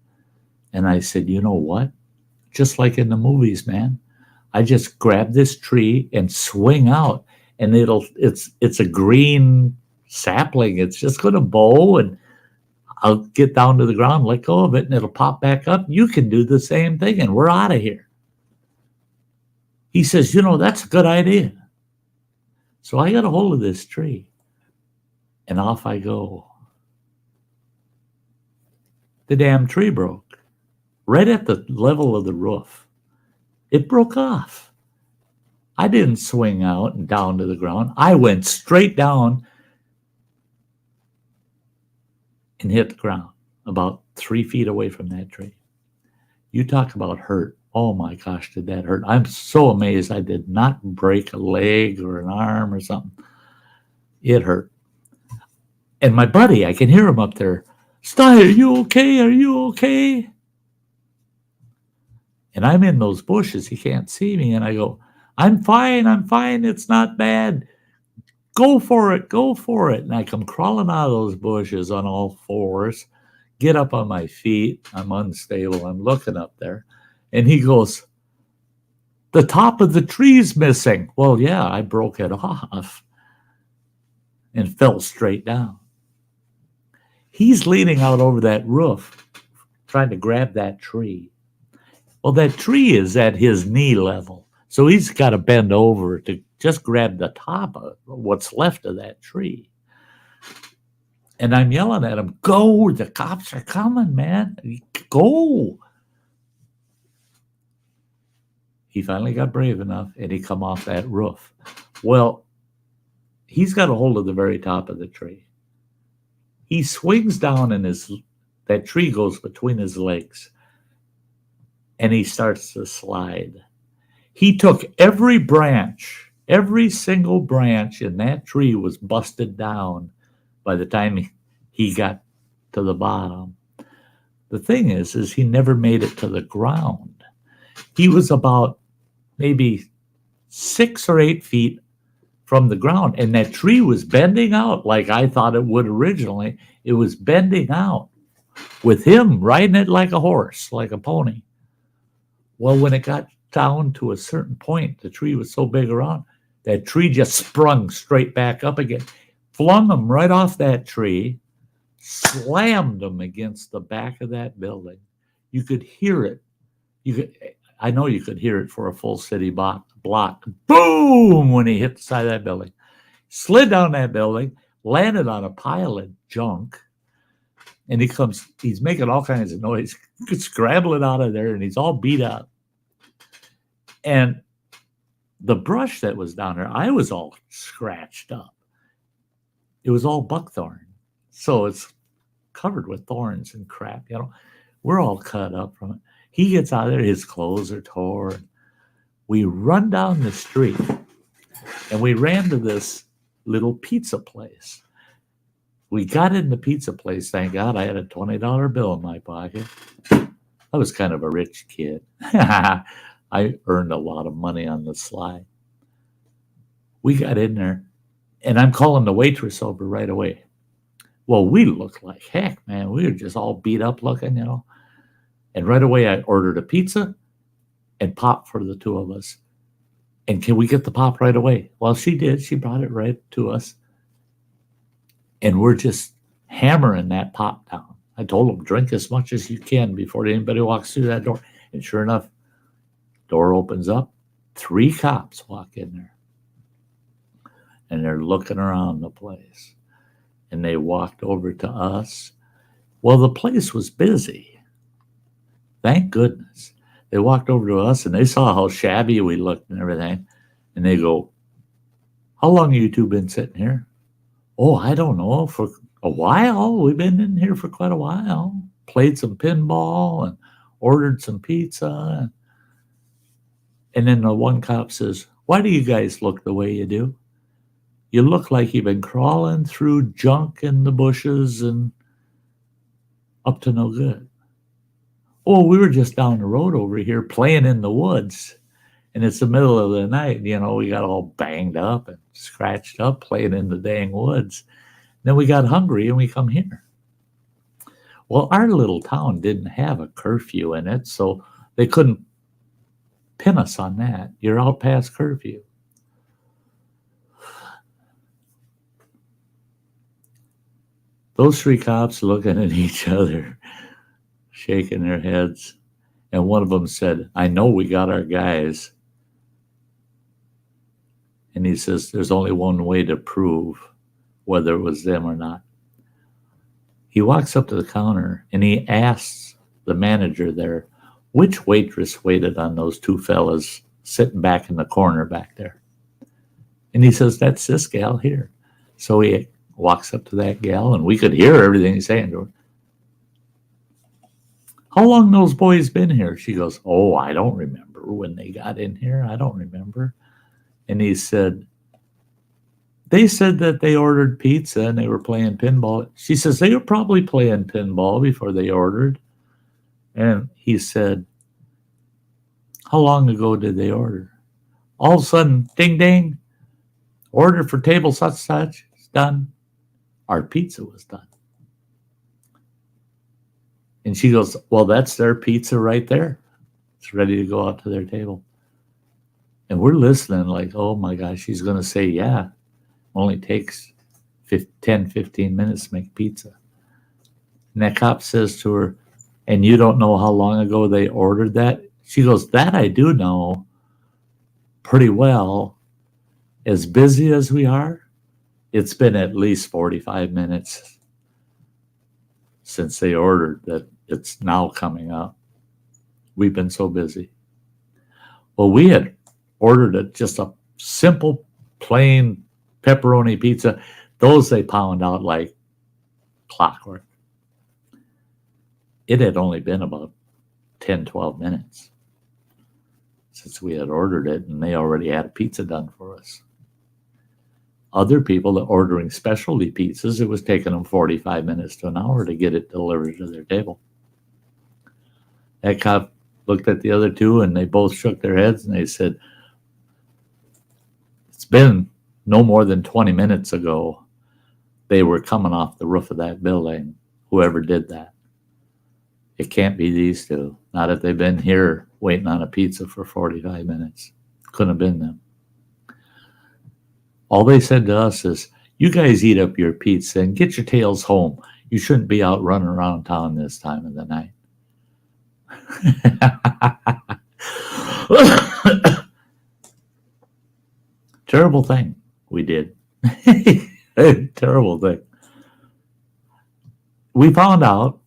And I said, you know what? Just like in the movies, man, I just grab this tree and swing out, and it's a green sapling. It's just going to bow, and I'll get down to the ground, let go of it, and it'll pop back up. You can do the same thing, and we're out of here. He says, you know, that's a good idea. So I got a hold of this tree, and off I go. The damn tree broke right at the level of the roof. It broke off. I didn't swing out and down to the ground. I went straight down and hit the ground about 3 feet away from that tree. You talk about hurt. Oh my gosh, did that hurt? I'm so amazed I did not break a leg or an arm or something. It hurt. And my buddy, I can hear him up there. Sty, are you okay? Are you okay? And I'm in those bushes. He can't see me. And I go, I'm fine. It's not bad. Go for it. Go for it. And I come crawling out of those bushes on all fours, get up on my feet. I'm unstable. I'm looking up there. And he goes, the top of the tree's missing. Well, yeah, I broke it off and fell straight down. He's leaning out over that roof, trying to grab that tree. Well, that tree is at his knee level. So he's got to bend over to just grab the top of what's left of that tree. And I'm yelling at him, go, the cops are coming, man. Go. He finally got brave enough, and he come off that roof. Well, he's got a hold of the very top of the tree. He swings down, and that tree goes between his legs, and he starts to slide. He took every single branch in that tree was busted down by the time he got to the bottom. The thing is he never made it to the ground. He was about maybe 6 or 8 feet from the ground, and that tree was bending out like I thought it would originally. It was bending out with him riding it like a horse, like a pony. Well, when it got down to a certain point, the tree was so big around, that tree just sprung straight back up again, flung him right off that tree, slammed him against the back of that building. You could hear it. I know you could hear it for a full city block. Boom! When he hit the side of that building. Slid down that building, landed on a pile of junk, and he's making all kinds of noise, scrambling out of there, and he's all beat up. And the brush that was down there, I was all scratched up. it was all buckthorn. So it's covered with thorns and crap, you know. We're all cut up from it. He gets out of there, his clothes are torn. We run down the street and we ran to this little pizza place. We got in the pizza place, thank God I had a $20 bill in my pocket. I was kind of a rich kid. I earned a lot of money on the sly. We got in there, and I'm calling the waitress over right away. Well, we looked like heck, man. We were just all beat up looking, you know. And right away, I ordered a pizza and pop for the two of us. And can we get the pop right away? Well, she did. She brought it right to us. And we're just hammering that pop down. I told them, drink as much as you can before anybody walks through that door. And sure enough, door opens up. 3 cops walk in there. And they're looking around the place. And they walked over to us. Well, the place was busy. Thank goodness. They walked over to us and they saw how shabby we looked and everything. And they go, how long have you two been sitting here? Oh, I don't know. For a while. We've been in here for quite a while. Played some pinball and ordered some pizza. And then the one cop says, why do you guys look the way you do? You look like you've been crawling through junk in the bushes and up to no good. Oh, we were just down the road over here playing in the woods. And it's the middle of the night. You know, we got all banged up and scratched up playing in the dang woods. Then we got hungry and we come here. Well, our little town didn't have a curfew in it, so they couldn't pin us on that. You're out past curfew. Those 3 cops looking at each other, shaking their heads. And one of them said, I know we got our guys. And he says, there's only one way to prove whether it was them or not. He walks up to the counter and he asks the manager there, which waitress waited on those 2 fellas sitting back in the corner back there? And he says, that's this gal here. So he walks up to that gal, and we could hear everything he's saying to her. How long those boys been here? She goes, oh, I don't remember when they got in here. I don't remember. And he said, they said that they ordered pizza and they were playing pinball. She says, they were probably playing pinball before they ordered. And he said, how long ago did they order? All of a sudden, ding, ding, order for table such, such, it's done. Our pizza was done. And she goes, well, that's their pizza right there. It's ready to go out to their table. And we're listening like, oh my gosh, she's going to say, yeah, only takes 10, 15 minutes to make pizza. And that cop says to her, and you don't know how long ago they ordered that? She goes, that I do know pretty well. As busy as we are, it's been at least 45 minutes since they ordered that it's now coming up. We've been so busy. Well, we had ordered just a simple, plain pepperoni pizza. Those they pound out like clockwork. It had only been about 10, 12 minutes since we had ordered it, and they already had a pizza done for us. Other people that ordering specialty pizzas, it was taking them 45 minutes to an hour to get it delivered to their table. That cop looked at the other 2, and they both shook their heads, and they said, it's been no more than 20 minutes ago they were coming off the roof of that building, whoever did that. It can't be these 2. Not if they've been here waiting on a pizza for 45 minutes. Couldn't have been them. All they said to us is, you guys eat up your pizza and get your tails home. You shouldn't be out running around town this time of the night. Terrible thing we did. Terrible thing. We found out,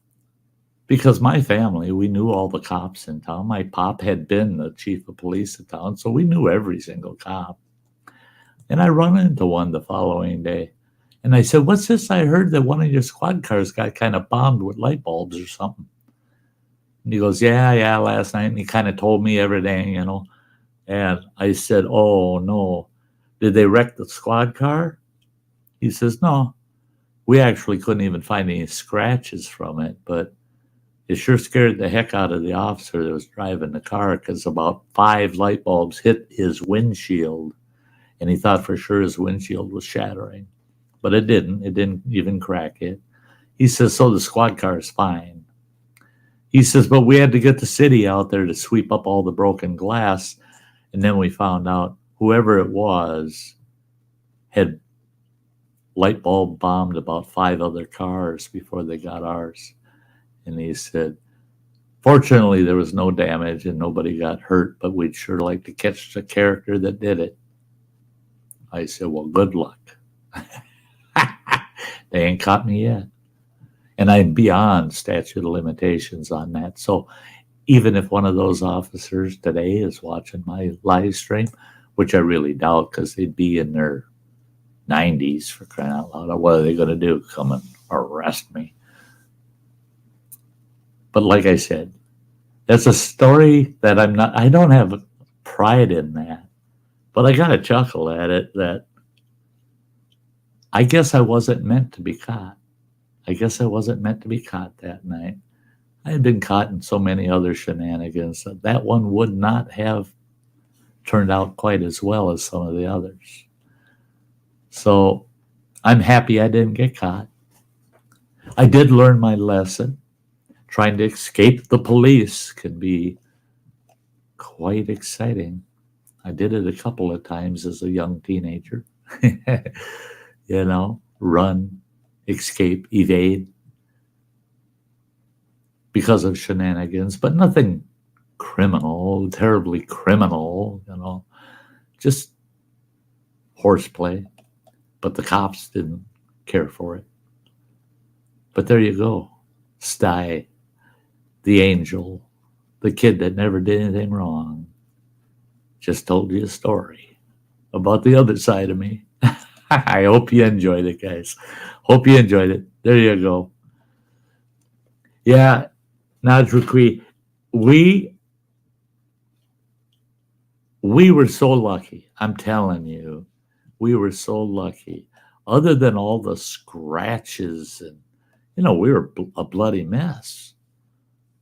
because my family, we knew all the cops in town. My pop had been the chief of police in town, so we knew every single cop. And I run into one the following day. And I said, what's this? I heard that one of your squad cars got kind of bombed with light bulbs or something. And he goes, yeah, last night. And he kind of told me everything, you know. And I said, oh, no. Did they wreck the squad car? He says, no. We actually couldn't even find any scratches from it, but it sure scared the heck out of the officer that was driving the car because about 5 light bulbs hit his windshield, and he thought for sure his windshield was shattering. But it didn't. It didn't even crack it. He says, so the squad car is fine. He says, but we had to get the city out there to sweep up all the broken glass. And then we found out whoever it was had light bulb bombed about 5 other cars before they got ours. And he said, fortunately, there was no damage and nobody got hurt, but we'd sure like to catch the character that did it. I said, well, good luck. They ain't caught me yet. And I'm beyond statute of limitations on that. So even if one of those officers today is watching my live stream, which I really doubt because they'd be in their 90s for crying out loud, what are they going to do? Come and arrest me? But like I said, that's a story that I don't have pride in that, but I got to chuckle at it that I guess I wasn't meant to be caught. I guess I wasn't meant to be caught that night. I had been caught in so many other shenanigans that one would not have turned out quite as well as some of the others. So I'm happy I didn't get caught. I did learn my lesson. Trying to escape the police can be quite exciting. I did it a couple of times as a young teenager. You know, run, escape, evade because of shenanigans, but nothing criminal, terribly criminal, you know, just horseplay. But the cops didn't care for it. But there you go. Sty, the angel, the kid that never did anything wrong, just told you a story about the other side of me. I hope you enjoyed it, guys. Hope you enjoyed it. There you go. Yeah, Najrukwi, we were so lucky. I'm telling you, we were so lucky. Other than all the scratches and, you know, we were a bloody mess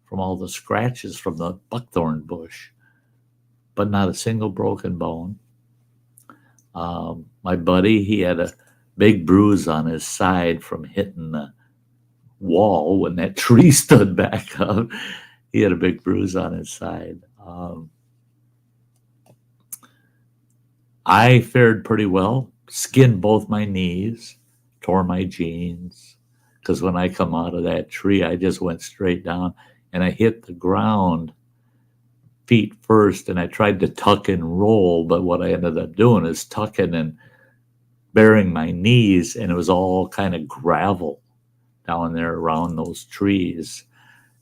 from all the scratches from the buckthorn bush, but not a single broken bone. My buddy, he had a big bruise on his side from hitting the wall when that tree stood back up. He had a big bruise on his side. I fared pretty well. Skinned both my knees, tore my jeans, because when I come out of that tree, I just went straight down and I hit the ground feet first, and I tried to tuck and roll, but what I ended up doing is tucking and bearing my knees, and it was all kind of gravel down there around those trees.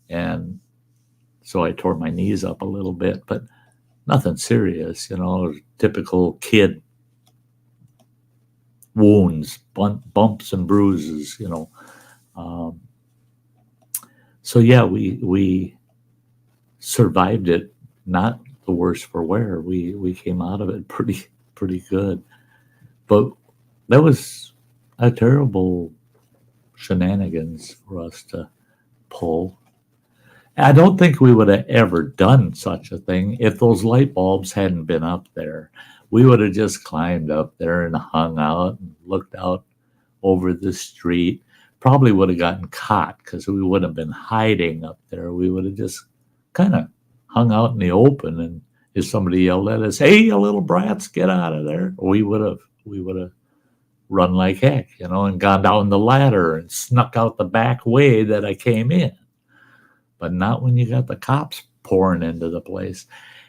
And so I tore my knees up a little bit, but nothing serious, you know, typical kid wounds, bumps and bruises, you know. So yeah, we survived it. Not the worse for wear. We came out of it pretty good. But that was a terrible shenanigans for us to pull. I don't think we would have ever done such a thing if those light bulbs hadn't been up there. We would have just climbed up there and hung out and looked out over the street. Probably would have gotten caught because we wouldn't have been hiding up there. We would have just kind of hung out in the open, and if somebody yelled at us, "Hey, you little brats, get out of there," we would have run like heck, you know, and gone down the ladder and snuck out the back way that I came in. But not when you got the cops pouring into the place.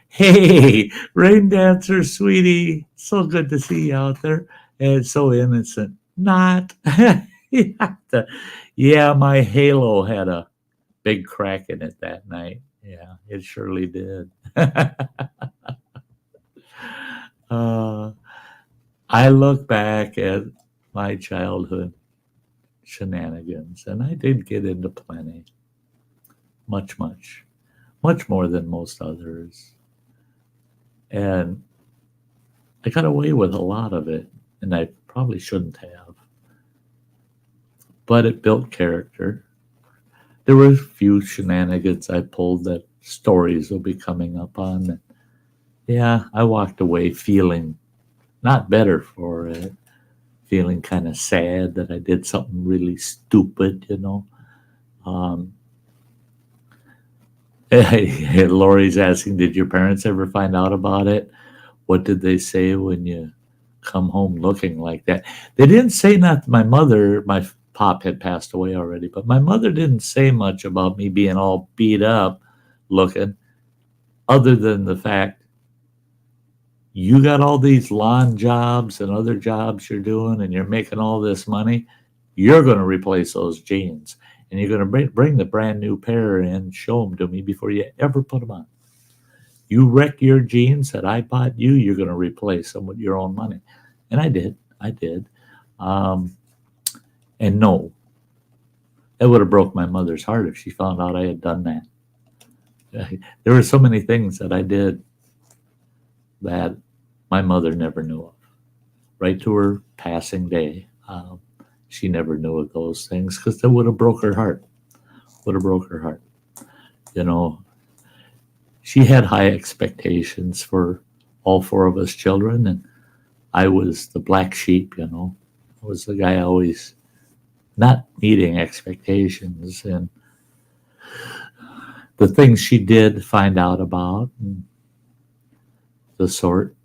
Hey, rain dancer, sweetie, so good to see you out there. And so innocent. Not. Yeah, my halo had a big crack in it that night. Yeah, it surely did. I look back at my childhood shenanigans, and I did get into plenty, much more than most others, and I got away with a lot of it, and I probably shouldn't have, but it built character. There were a few shenanigans I pulled that stories will be coming up on. Yeah, I walked away feeling not better for it, feeling kind of sad that I did something really stupid, you know. Lori's asking, did your parents ever find out about it? What did they say when you come home looking like that? They didn't say nothing. My mother, my pop had passed away already, but my mother didn't say much about me being all beat up looking, other than the fact you got all these lawn jobs and other jobs you're doing and you're making all this money. You're going to replace those jeans, and you're going to bring the brand new pair in, show them to me before you ever put them on. You wreck your jeans that I bought you, you're going to replace them with your own money. And I did. And no, it would have broke my mother's heart if she found out I had done that. There were so many things that I did that my mother never knew of. Right to her passing day, she never knew of those things because that would have broke her heart. You know, she had high expectations for all four of us children, and I was the black sheep, you know. I was the guy always not meeting expectations, and the things she did find out about, and the sort,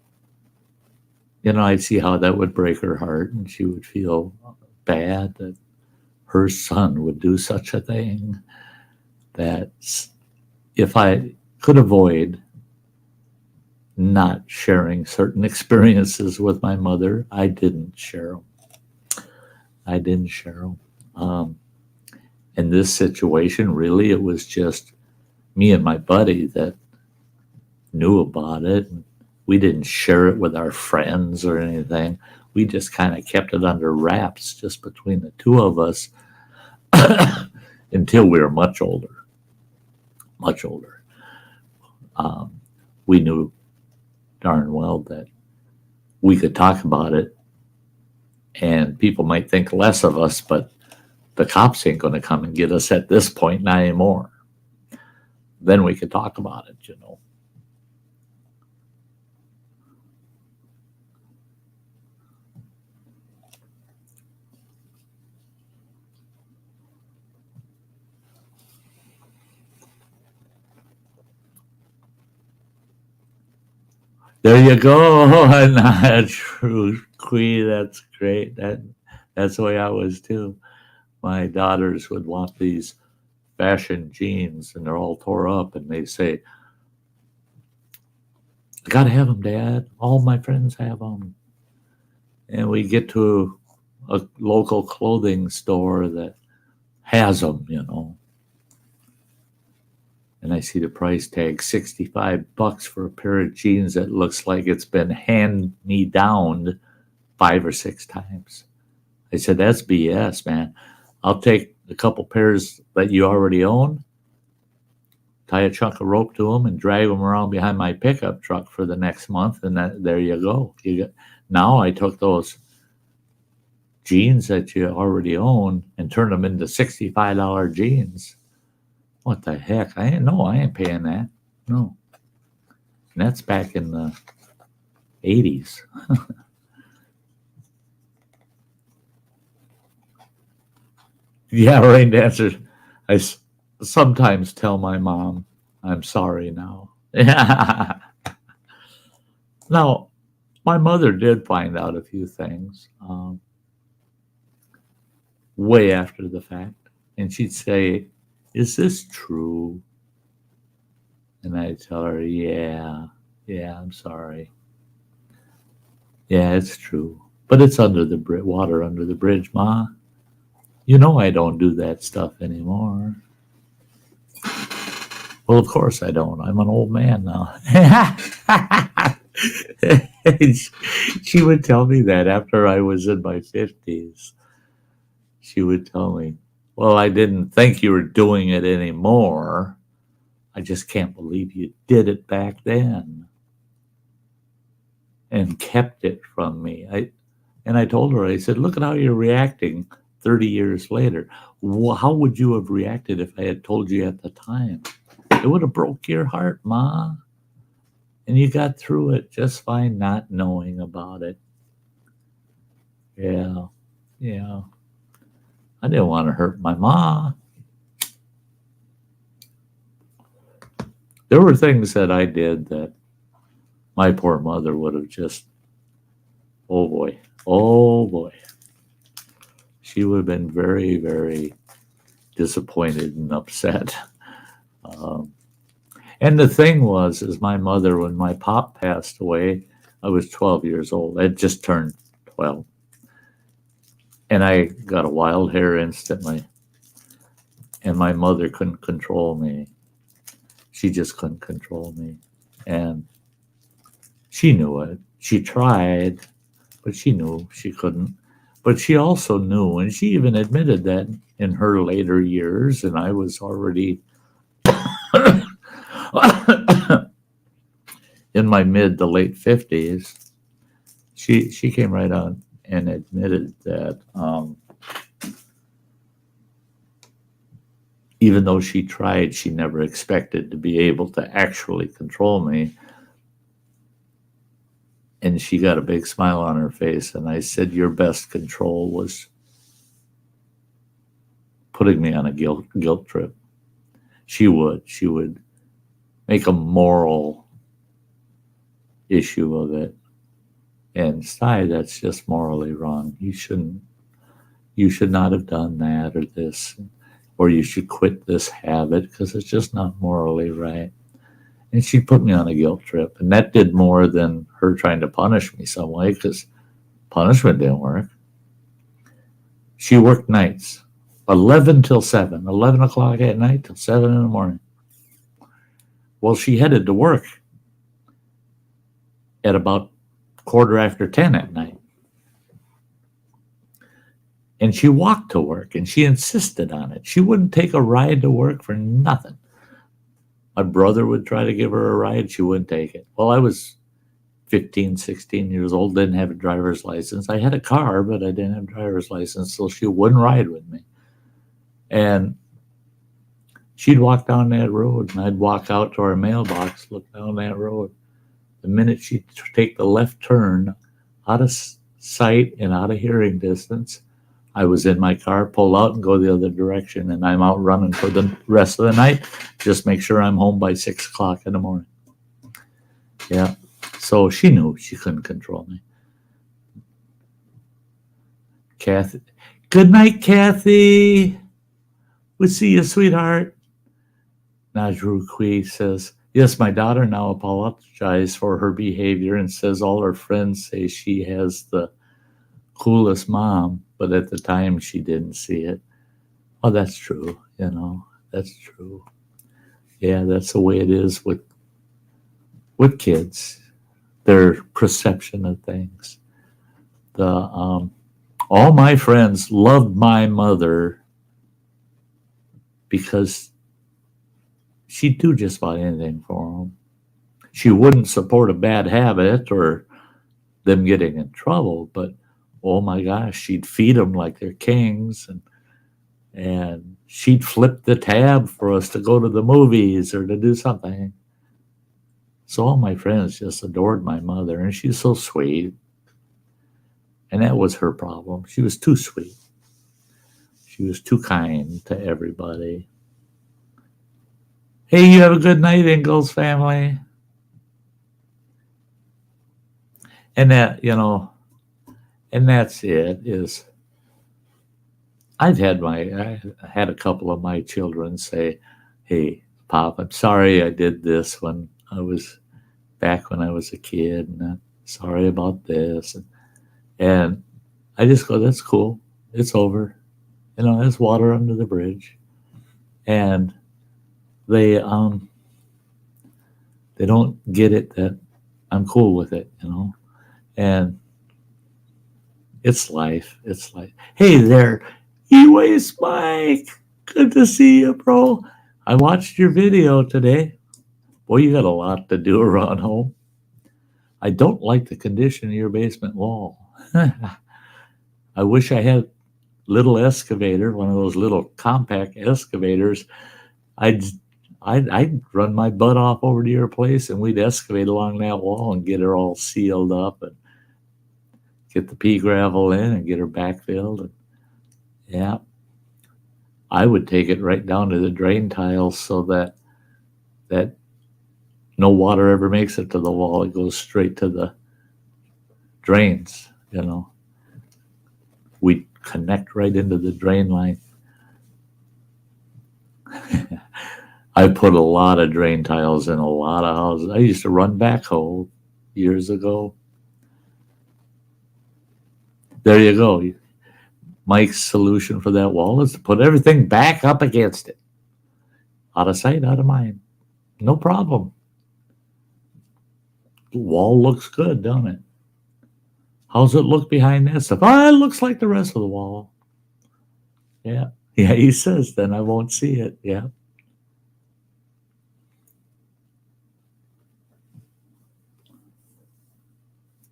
you know, I'd see how that would break her heart, and she would feel bad that her son would do such a thing. That if I could avoid not sharing certain experiences with my mother, I didn't share them. In this situation, really, it was just me and my buddy that knew about it. We didn't share it with our friends or anything. We just kind of kept it under wraps just between the two of us until we were much older. We knew darn well that we could talk about it and people might think less of us, but the cops ain't going to come and get us at this point, not anymore. Then we could talk about it, you know. There you go. Not true, Queen. That's great. That's the way I was too. My daughters would want these fashion jeans, and they're all tore up, and they say, "I gotta have them, Dad. All my friends have them." And we get to a local clothing store that has them, you know. And I see the price tag, $65 for a pair of jeans that looks like it's been hand-me-downed 5 or 6 times. I said, that's BS, man. I'll take a couple pairs that you already own, tie a chunk of rope to them, and drag them around behind my pickup truck for the next month, and there you go. Now I took those jeans that you already own and turned them into $65 jeans. What the heck? I ain't paying that. No. And that's back in the 80s. Yeah, Rain Dancer. I sometimes tell my mom, I'm sorry now. Now, my mother did find out a few things way after the fact. And she'd say, is this true? And I'd tell her, yeah, I'm sorry. Yeah, it's true. But it's under the water under the bridge, Ma. You know I don't do that stuff anymore. Well, of course I don't. I'm an old man now. And she would tell me that after I was in my 50s. She would tell me, well, I didn't think you were doing it anymore. I just can't believe you did it back then and kept it from me. I told her, I said, look at how you're reacting 30 years later. Well, how would you have reacted if I had told you at the time? It would have broke your heart, Ma. And you got through it just fine not knowing about it. Yeah, yeah. I didn't want to hurt my ma. There were things that I did that my poor mother would have just, oh boy. She would have been very, very disappointed and upset. And the thing was, is my mother, when my pop passed away, I was 12 years old. I had just turned 12. And I got a wild hair instantly. And my mother couldn't control me. She just couldn't control me. And she knew it. She tried, but she knew she couldn't. But she also knew, and she even admitted that in her later years, and I was already in my mid to late 50s, she came right on and admitted that even though she tried, she never expected to be able to actually control me. And she got a big smile on her face. And I said, your best control was putting me on a guilt trip. She would make a moral issue of it. And Sty, that's just morally wrong. You should not have done that or this, or you should quit this habit because it's just not morally right. And she put me on a guilt trip. And that did more than her trying to punish me some way, because punishment didn't work. She worked nights, 11 till 7, 11 o'clock at night till 7 in the morning. Well, she headed to work at about 10:15 at night. And she walked to work, and she insisted on it. She wouldn't take a ride to work for nothing. My brother would try to give her a ride. She wouldn't take it. Well, I was 15, 16 years old, didn't have a driver's license. I had a car, but I didn't have a driver's license, so she wouldn't ride with me. And she'd walk down that road, and I'd walk out to our mailbox, look down that road. The minute she'd take the left turn, out of sight and out of hearing distance, I was in my car, pull out and go the other direction, and I'm out running for the rest of the night. Just make sure I'm home by 6 o'clock in the morning. Yeah. So she knew she couldn't control me. Kathy. Good night, Kathy. We'll see you, sweetheart. Najru Kui says, yes, my daughter now apologized for her behavior and says all her friends say she has the coolest mom, but at the time she didn't see it. Oh, that's true. That's true. Yeah, that's the way it is with kids. Their perception of things. All my friends loved my mother because she'd do just about anything for them. She wouldn't support a bad habit or them getting in trouble, but oh my gosh, she'd feed them like they're kings, and she'd flip the tab for us to go to the movies or to do something. So all my friends just adored my mother, and she's so sweet. And that was her problem. She was too sweet. She was too kind to everybody. Hey, you have a good night, Ingalls family. And that, and that's it. Is I had a couple of my children say, hey, Pop, I'm sorry I did this when I was a kid, and I'm sorry about this. And I just go, that's cool. It's over. There's water under the bridge. And they don't get it that I'm cool with it, and it's life. It's life. Hey there, E-Waste Mike. Good to see you, bro. I watched your video today. Boy, you got a lot to do around home. I don't like the condition of your basement wall. I wish I had little excavator, one of those little compact excavators. I'd I'd run my butt off over to your place and we'd excavate along that wall and get her all sealed up and get the pea gravel in and get her backfilled. And yeah, I would take it right down to the drain tiles so that no water ever makes it to the wall. It goes straight to the drains. We connect right into the drain line. I put a lot of drain tiles in a lot of houses. I used to run backhoe years ago. There you go. Mike's solution for that wall is to put everything back up against it. Out of sight, out of mind. No problem. The wall looks good, don't it? How's it look behind that stuff? Oh, it looks like the rest of the wall. Yeah. Yeah, he says, then I won't see it. Yeah.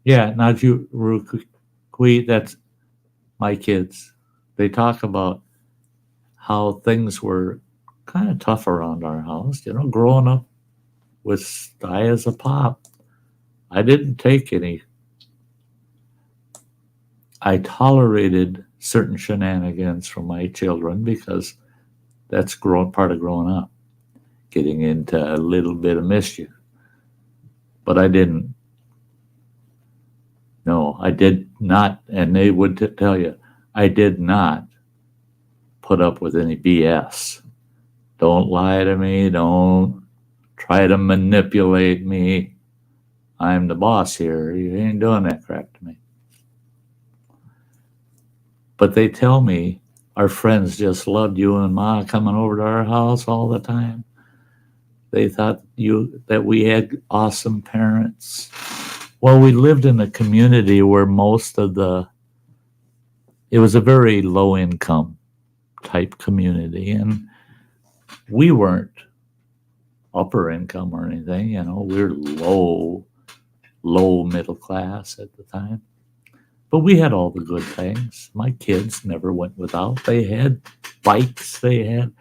Yeah, now that's my kids. They talk about how things were kind of tough around our house, growing up with Sty as a pop. I didn't take any. I tolerated certain shenanigans from my children because that's part of growing up, getting into a little bit of mischief. But I didn't. No, I did not, and they would tell you, I did not put up with any BS. Don't lie to me. Don't try to manipulate me. I'm the boss here. You ain't doing that crap to me. But they tell me our friends just loved you and Ma coming over to our house all the time. They thought that we had awesome parents. Well, we lived in a community where it was a very low income type community, and we weren't upper income or anything, we were low middle class at the time. But we had all the good things. My kids never went without. They had bikes, they had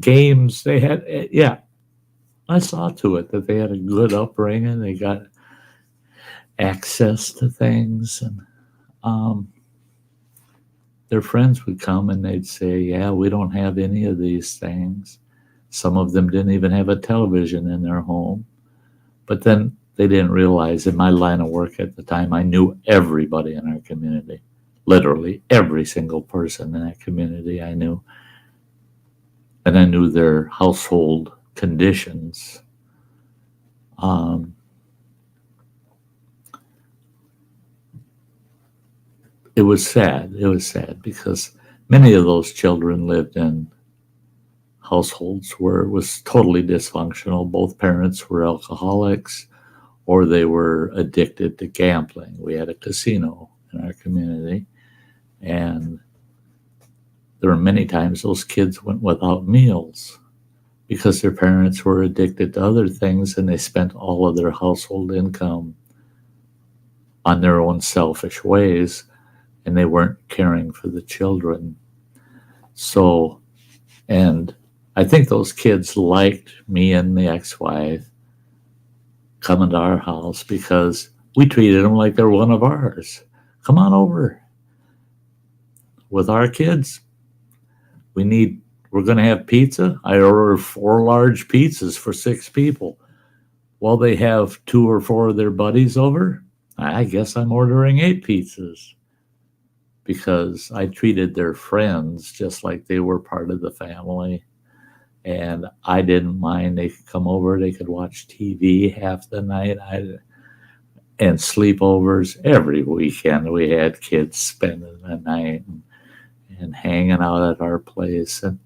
games, they had, yeah. I saw to it that they had a good upbringing. They got access to things, and their friends would come and they'd say, yeah, we don't have any of these things. Some of them didn't even have a television in their home. But then they didn't realize in my line of work at the time, I knew everybody in our community. Literally every single person in that community I knew. And I knew their household conditions. It was sad. It was sad because many of those children lived in households where it was totally dysfunctional. Both parents were alcoholics or they were addicted to gambling. We had a casino in our community, and there were many times those kids went without meals because their parents were addicted to other things and they spent all of their household income on their own selfish ways, and they weren't caring for the children. So, and I think those kids liked me and the ex-wife coming to our house because we treated them like they're one of ours. Come on over. With our kids, we're going to have pizza. I ordered 4 large pizzas for 6 people. Well, they have 2 or 4 of their buddies over. I guess I'm ordering 8 pizzas because I treated their friends just like they were part of the family. And I didn't mind. They could come over. They could watch TV half the night. And sleepovers every weekend. We had kids spending the night and hanging out at our place. And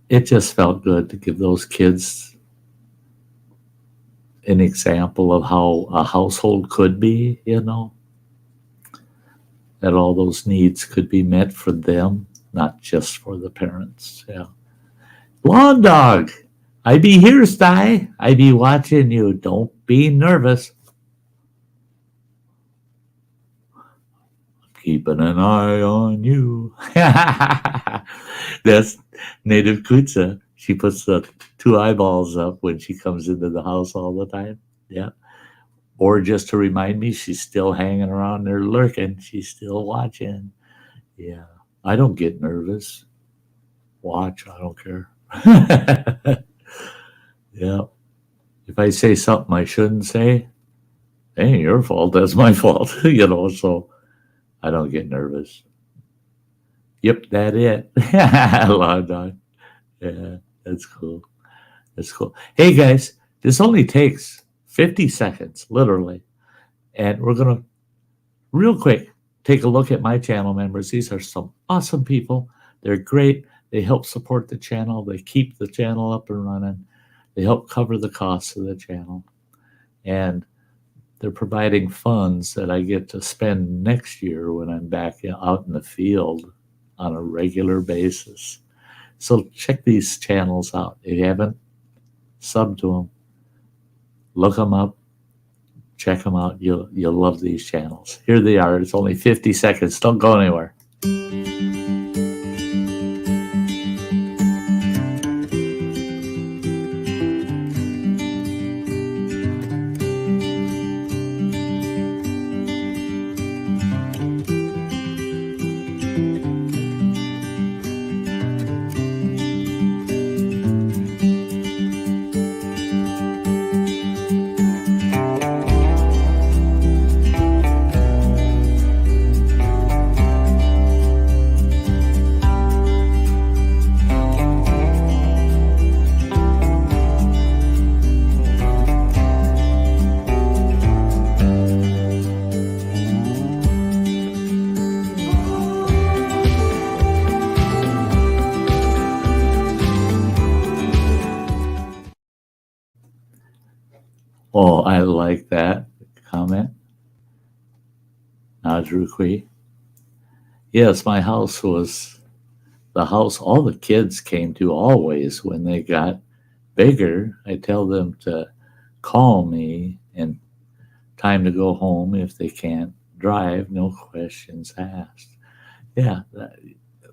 it just felt good to give those kids an example of how a household could be, that all those needs could be met for them, not just for the parents. Yeah. Lawn dog, I be here, Sty. I be watching you. Don't be nervous. Keeping an eye on you. That's native Kutsa. She puts the two eyeballs up when she comes into the house all the time. Yeah. Or just to remind me she's still hanging around there lurking. She's still watching. Yeah. I don't get nervous. Watch, I don't care. Yeah. If I say something I shouldn't say, it ain't your fault. That's my fault. So I don't get nervous. Yep, that it. Lawn dog. Yeah, that's cool. That's cool. Hey guys, this only takes 50 seconds, literally. And we're going to, real quick, take a look at my channel members. These are some awesome people. They're great. They help support the channel. They keep the channel up and running. They help cover the costs of the channel. And they're providing funds that I get to spend next year when I'm back out in the field on a regular basis. So check these channels out. If you haven't subbed to them, look them up, check them out. You'll love these channels. Here they are. It's only 50 seconds. Don't go anywhere. Oh, I like that comment. Nadrukwi. Yes, my house was the house all the kids came to always when they got bigger. I tell them to call me and time to go home if they can't drive, no questions asked. Yeah,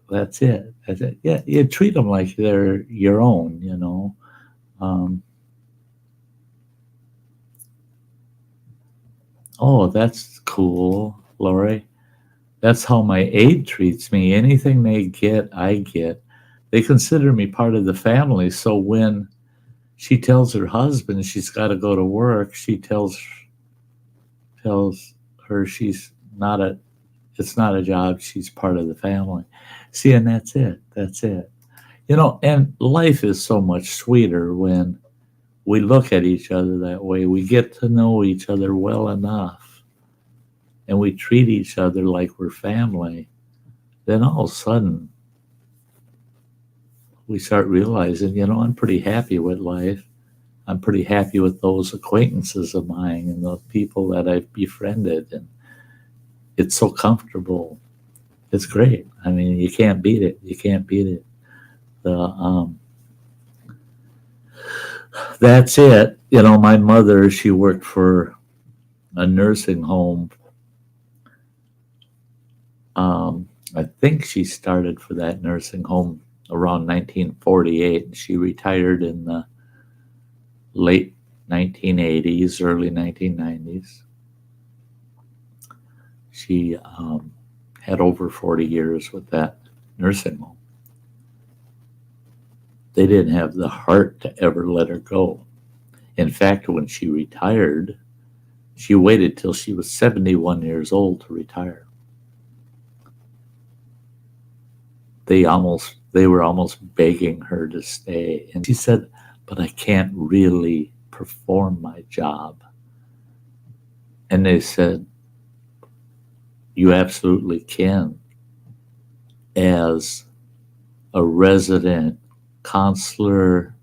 that's it. That's it. Yeah, you treat them like they're your own, Oh, that's cool, Lori. That's how my aide treats me. Anything they get, I get. They consider me part of the family. So when she tells her husband she's got to go to work, she tells her it's not a job. She's part of the family. See, and that's it. That's it. And life is so much sweeter when we look at each other that way. We get to know each other well enough and we treat each other like we're family. Then all of a sudden we start realizing, I'm pretty happy with life. I'm pretty happy with those acquaintances of mine and the people that I've befriended. And it's so comfortable. It's great. I mean, you can't beat it. You can't beat it. That's it. My mother, she worked for a nursing home. I think she started for that nursing home around 1948. And she retired in the late 1980s, early 1990s. She had over 40 years with that nursing home. They didn't have the heart to ever let her go. In fact, when she retired, she waited till she was 71 years old to retire. They were almost begging her to stay. And she said, but I can't really perform my job. And they said, you absolutely can. As a resident counselor,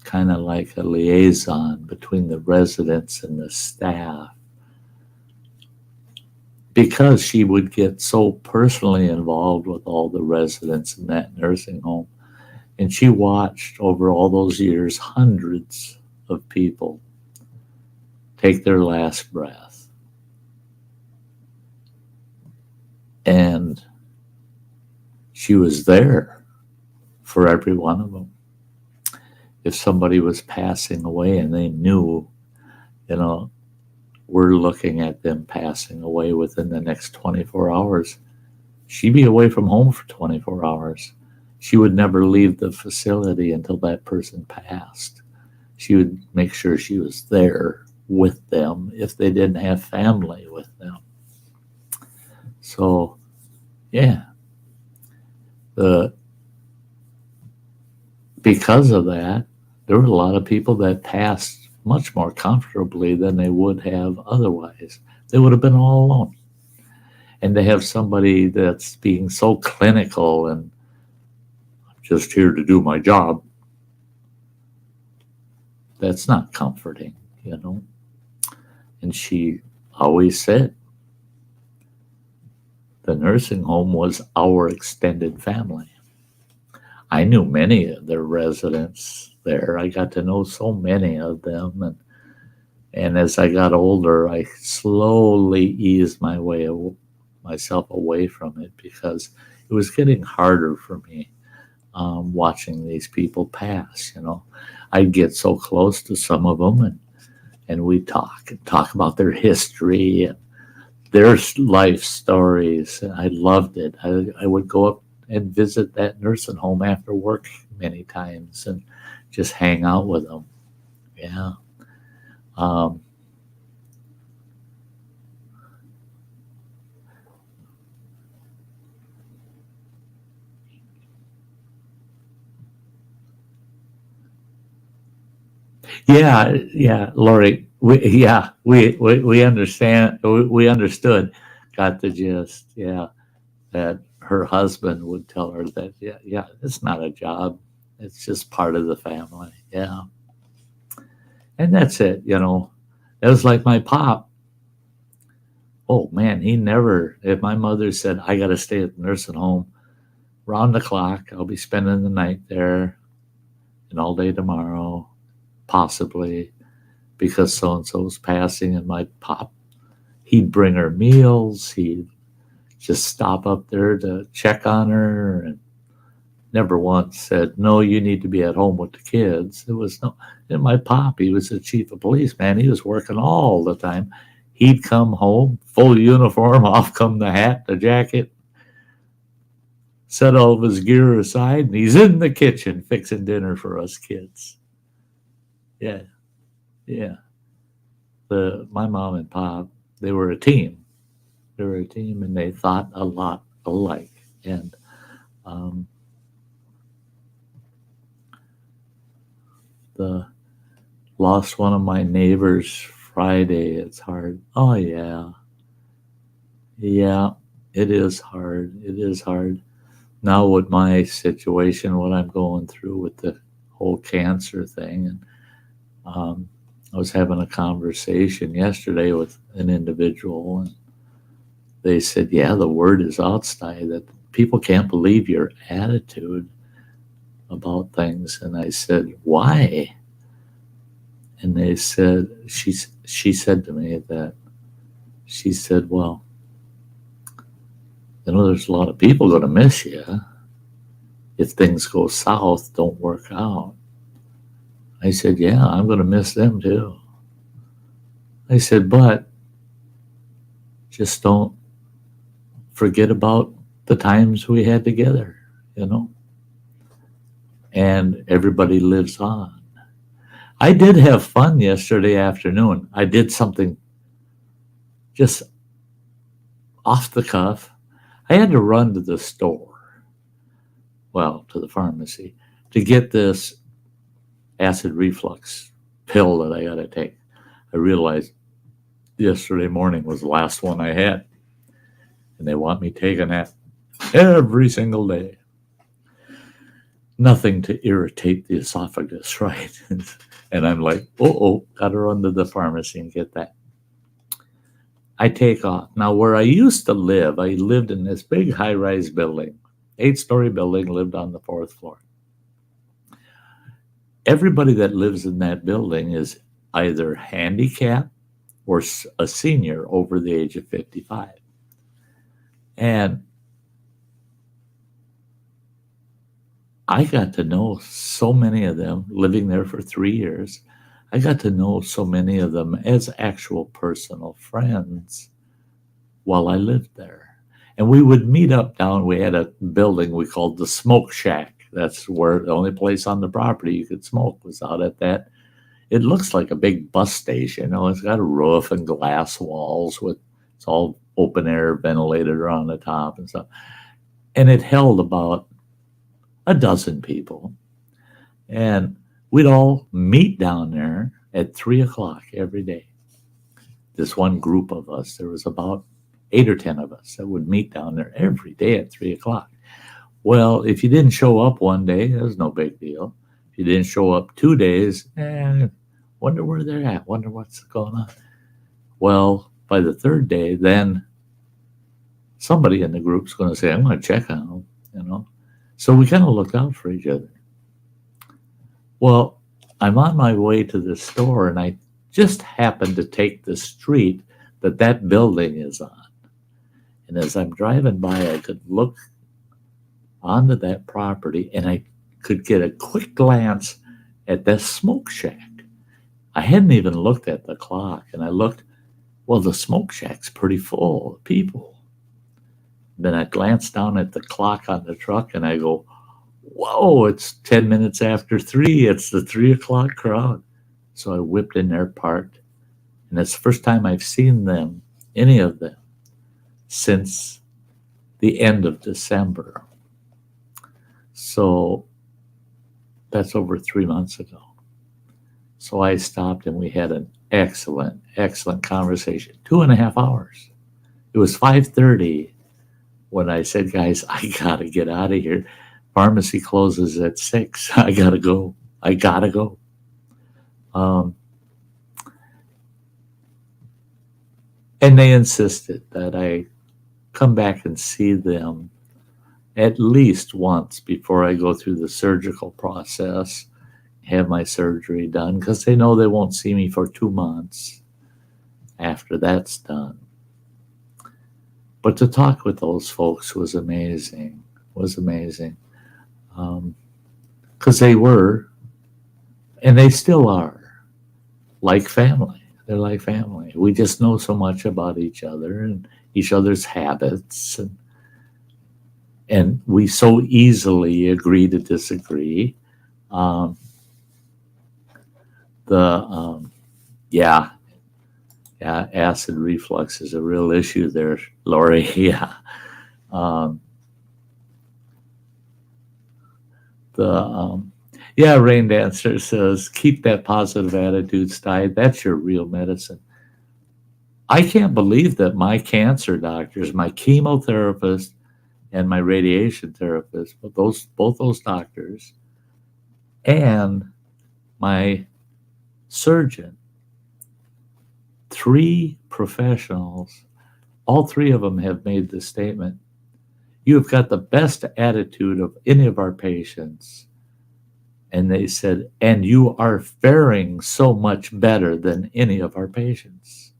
kind of like a liaison between the residents and the staff, because she would get so personally involved with all the residents in that nursing home. And she watched over all those years hundreds of people take their last breath. And she was there for every one of them. If somebody was passing away and they knew, we're looking at them passing away within the next 24 hours, she'd be away from home for 24 hours. She would never leave the facility until that person passed. She would make sure she was there with them if they didn't have family with them. So, yeah. Because of that, there were a lot of people that passed much more comfortably than they would have otherwise. They would have been all alone. And to have somebody that's being so clinical and just here to do my job, that's not comforting, And she always said the nursing home was our extended family. I knew many of their residents there. I got to know so many of them. And as I got older, I slowly eased myself away from it because it was getting harder for me watching these people pass. I'd get so close to some of them and we'd talk about their history and their life stories. I loved it. I would go up and visit that nursing home after work many times and just hang out with them. Yeah. Yeah, Lori. We understand. We understood. Got the gist. Yeah, that her husband would tell her that. Yeah, it's not a job. It's just part of the family. Yeah, and that's it. It was like my pop. Oh man, he never. If my mother said I got to stay at the nursing home round the clock, I'll be spending the night there, and all day tomorrow. Possibly because so-and-so's passing, and my pop, he'd bring her meals, he'd just stop up there to check on her, and never once said, no, you need to be at home with the kids. It was no. And my pop, he was the chief of police, man. He was working all the time. He'd come home, full uniform, off come the hat, the jacket, set all of his gear aside, and he's in the kitchen fixing dinner for us kids. Yeah. My mom and pop, they were a team. And they thought a lot alike. And lost one of my neighbors Friday. It's hard. Oh yeah, it is hard. Now with my situation, what I'm going through with the whole cancer thing, and I was having a conversation yesterday with an individual, and they said, yeah, the word is out, Sty, that people can't believe your attitude about things. And I said, why? And they said, she said to me that, she said, well, there's a lot of people going to miss you if things go south, don't work out. I said, yeah, I'm going to miss them too. I said, but just don't forget about the times we had together, and everybody lives on. I did have fun yesterday afternoon. I did something just off the cuff. I had to run to the store, to the pharmacy, to get this acid reflux pill that I got to take. I realized yesterday morning was the last one I had, and they want me taking that every single day. nothing to irritate the esophagus, right? And I'm like, gotta run to the pharmacy and get that. I take off. Now, where I used to live, I lived in this big high-rise building, 8-story building, lived on the 4th floor. Everybody that lives in that building is either handicapped or a senior over the age of 55. And I got to know so many of them living there for 3 years. I got to know so many of them as actual personal friends while I lived there. And we would meet up down, we had a building we called the Smoke Shack. That's where the only place on the property you could smoke was out at that. It looks like a big bus station. You know, it's got a roof and glass walls with, it's all open air ventilated around the top and stuff. And it held about a dozen people. And we'd all meet down there at 3 o'clock every day. This one group of us, there was about 8 or 10 of us that would meet down there every day at 3 o'clock. Well, if you didn't show up one day, it was no big deal. If you didn't show up 2 days, wonder where they're at, wonder what's going on. Well, by the 3rd day, then somebody in the group's going to say, I'm going to check on them, you know. So we kind of looked out for each other. Well, I'm on my way to the store, and I just happened to take the street that building is on. And as I'm driving by, I could look onto that property, and I could get a quick glance at that Smoke Shack. I hadn't even looked at the clock, and I looked, well, the Smoke Shack's pretty full of people. Then I glanced down at the clock on the truck, and I go, whoa, it's 10 minutes after 3. It's the 3 o'clock crowd. So I whipped in there, parked, and it's the first time I've seen them, any of them, since the end of December. So that's over 3 months ago. So I stopped, and we had an excellent, excellent conversation, 2.5 hours. It was 5:30 when I said, guys, I got to get out of here. Pharmacy closes at 6. I got to go. And they insisted that I come back and see them at least once before I go through the surgical process, have my surgery done, because they know they won't see me for 2 months after that's done. But to talk with those folks was amazing, because they were, and they still are, like family. They're like family. We just know so much about each other and each other's habits, and we so easily agree to disagree. Acid reflux is a real issue there, Lori. Rain Dancer says, keep that positive attitude, Sty. That's your real medicine. I can't believe that my cancer doctors, my chemotherapist and my radiation therapist, but both those doctors and my surgeon, 3 professionals, all 3 of them have made this statement: you have got the best attitude of any of our patients. And they said, and you are faring so much better than any of our patients.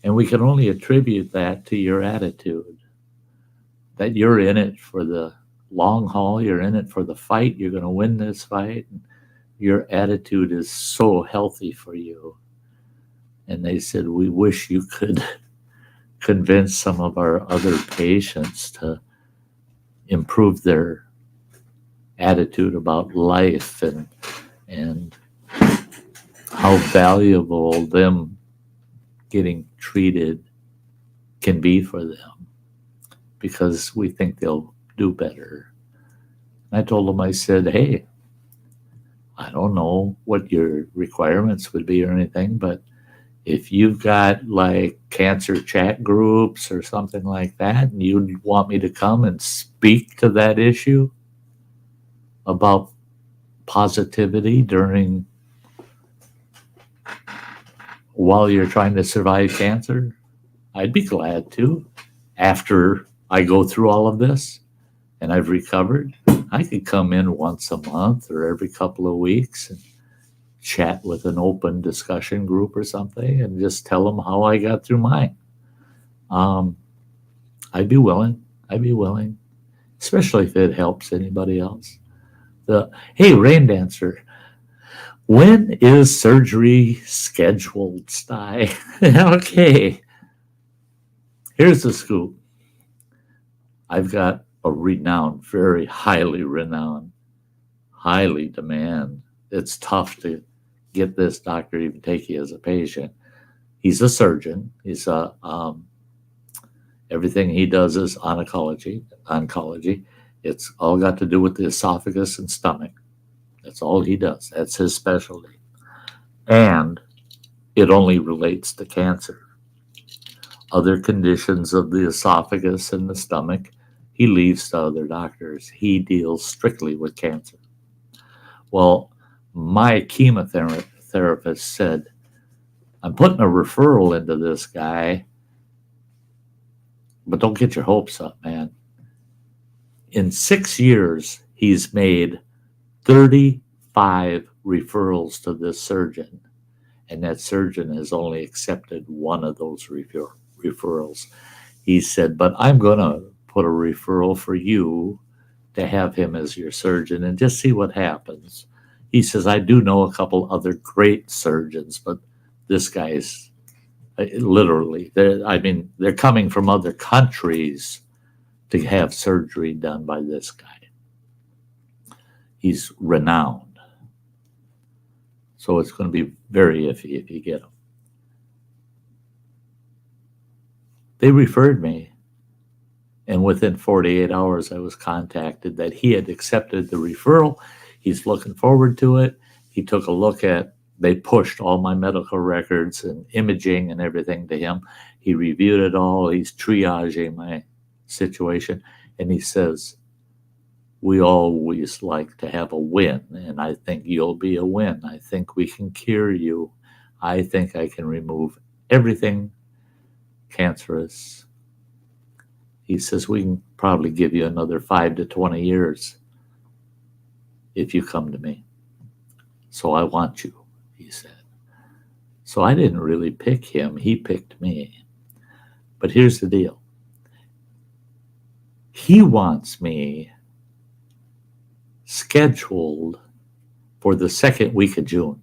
And we can only attribute that to your attitude, that you're in it for the long haul, you're in it for the fight, you're going to win this fight. And your attitude is so healthy for you. And they said, we wish you could convince some of our other patients to improve their attitude about life and how valuable them getting treated can be for them, because we think they'll do better. I told them, I said, hey, I don't know what your requirements would be or anything, but if you've got like cancer chat groups or something like that, and you'd want me to come and speak to that issue, about positivity while you're trying to survive cancer, I'd be glad to. After I go through all of this and I've recovered, I could come in once a month or every couple of weeks and chat with an open discussion group or something and just tell them how I got through mine. I'd be willing. Especially if it helps anybody else. Hey, Rain Dancer, when is surgery scheduled, Sty? Okay. Here's the scoop. I've got a renowned, very highly renowned, highly demand. It's tough to get this doctor to even take you as a patient. He's a surgeon. He's everything he does is oncology. It's all got to do with the esophagus and stomach. That's all he does. That's his specialty. And it only relates to cancer. Other conditions of the esophagus and the stomach, he leaves to other doctors. He deals strictly with cancer. Well, my chemotherapist said, I'm putting a referral into this guy, but don't get your hopes up, man. In 6 years, he's made 35 referrals to this surgeon, and that surgeon has only accepted one of those referrals. He said, but I'm going to put a referral for you to have him as your surgeon and just see what happens. He says, I do know a couple other great surgeons, but this guy's literally, they're coming from other countries to have surgery done by this guy. He's renowned. So it's going to be very iffy if you get him. They referred me, and within 48 hours I was contacted that he had accepted the referral. He's looking forward to it. He took a look at, they pushed all my medical records and imaging and everything to him. He reviewed it all. He's triaging my situation. And he says, we always like to have a win. And I think you'll be a win. I think we can cure you. I think I can remove everything cancerous. He says, we can probably give you another 5 to 20 years if you come to me. So I want you, he said. So I didn't really pick him. He picked me. But here's the deal. He wants me scheduled for the second week of June.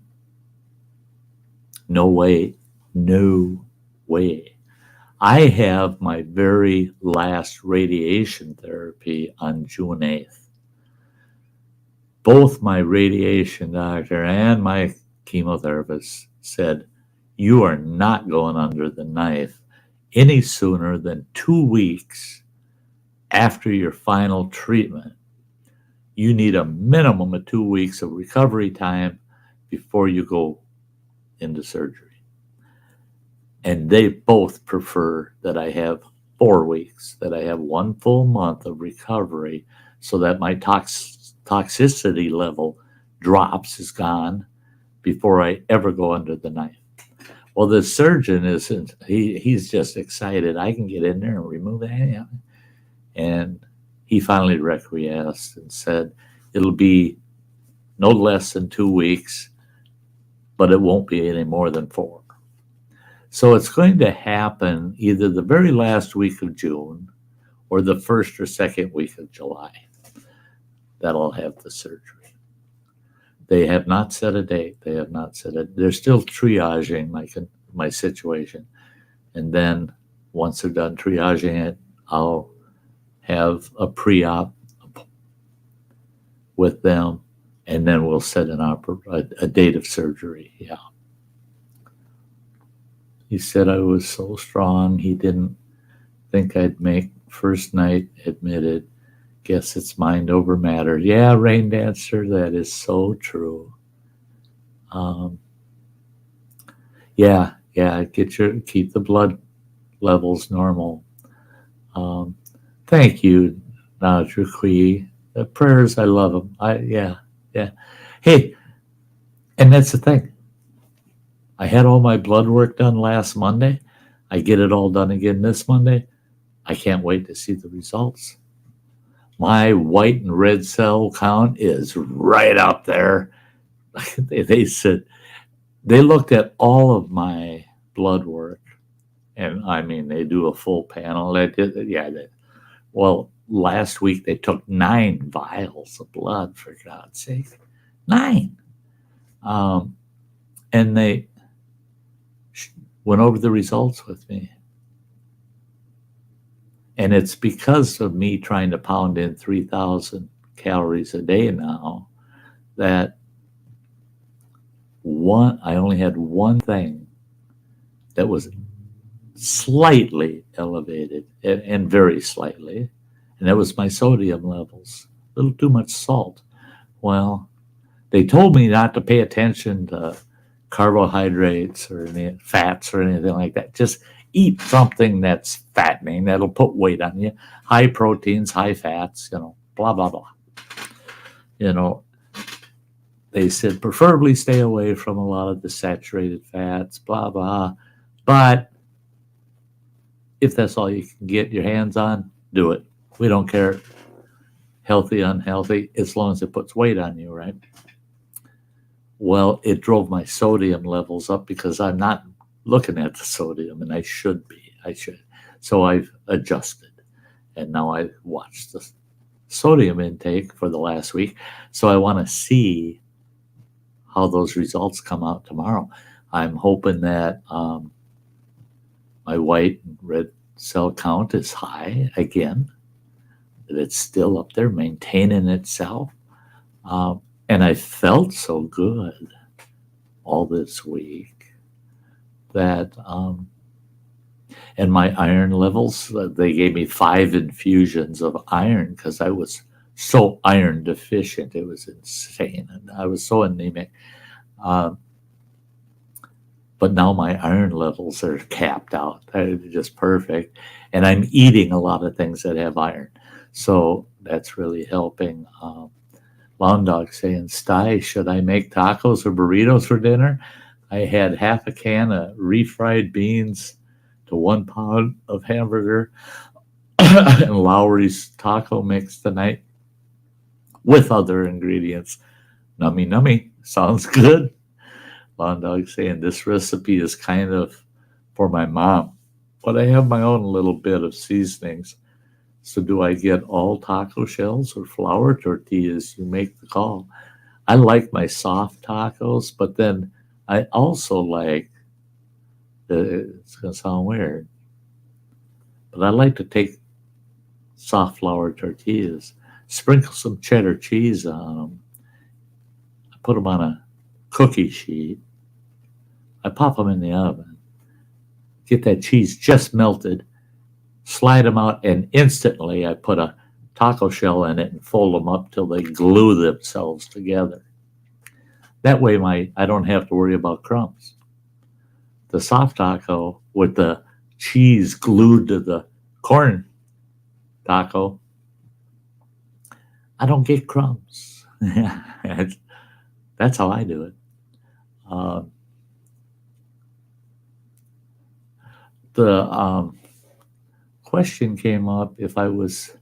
No way. I have my very last radiation therapy on June 8th. Both my radiation doctor and my chemotherapist said, you are not going under the knife any sooner than 2 weeks after your final treatment. You need a minimum of 2 weeks of recovery time before you go into surgery. And they both prefer that I have 4 weeks, that I have 1 full month of recovery so that my toxicity level drops, is gone, before I ever go under the knife. Well, the surgeon he's just excited. I can get in there and remove that. And he finally acquiesced and said, it'll be no less than 2 weeks, but it won't be any more than 4. So it's going to happen either the very last week of June or the first or second week of July that I'll have the surgery. They have not set a date. They're still triaging my situation. And then once they're done triaging it, I'll have a pre-op with them, and then we'll set a date of surgery. Yeah. He said I was so strong, he didn't think I'd make first night, admitted. Guess it's mind over matter. Yeah, Rain Dancer, that is so true. Keep the blood levels normal. Thank you, Najra Kui. The prayers, I love them. Yeah. Hey, and that's the thing. I had all my blood work done last Monday. I get it all done again this Monday. I can't wait to see the results. My white and red cell count is right up there. They said they looked at all of my blood work, and I mean they do a full panel. They did, yeah. Well, last week they took 9 vials of blood, for God's sake, 9, and they went over the results with me. And it's because of me trying to pound in 3,000 calories a day now that I only had one thing that was slightly elevated, and very slightly, and that was my sodium levels. A little too much salt. Well, they told me not to pay attention to carbohydrates or any fats or anything like that. Just eat something that's fattening, that'll put weight on you. High proteins, high fats, blah, blah, blah. They said preferably stay away from a lot of the saturated fats, blah, blah. But if that's all you can get your hands on, do it. We don't care, healthy, unhealthy, as long as it puts weight on you, right? Well, it drove my sodium levels up because I'm not looking at the sodium, and I should be. So I've adjusted, and now I watched the sodium intake for the last week. So I want to see how those results come out tomorrow. I'm hoping that my white and red cell count is high again, that it's still up there maintaining itself. And I felt so good all this week that, and my iron levels, they gave me 5 infusions of iron because I was so iron deficient. It was insane. And I was so anemic. But now my iron levels are capped out. They're just perfect. And I'm eating a lot of things that have iron. So that's really helping. Lawn Dog saying, Sty, should I make tacos or burritos for dinner? I had half a can of refried beans to 1 pound of hamburger and Lowry's taco mix tonight with other ingredients. Nummy, nummy. Sounds good. Lawn Dog saying, this recipe is kind of for my mom, but I have my own little bit of seasonings. So do I get all taco shells or flour tortillas? You make the call. I like my soft tacos, but then I also like, it's going to sound weird, but I like to take soft flour tortillas, sprinkle some cheddar cheese on them. I put them on a cookie sheet. I pop them in the oven. Get that cheese just melted. Slide them out, and instantly I put a taco shell in it and fold them up till they glue themselves together. That way I don't have to worry about crumbs. The soft taco with the cheese glued to the corn taco, I don't get crumbs. That's how I do it. The question came up if I was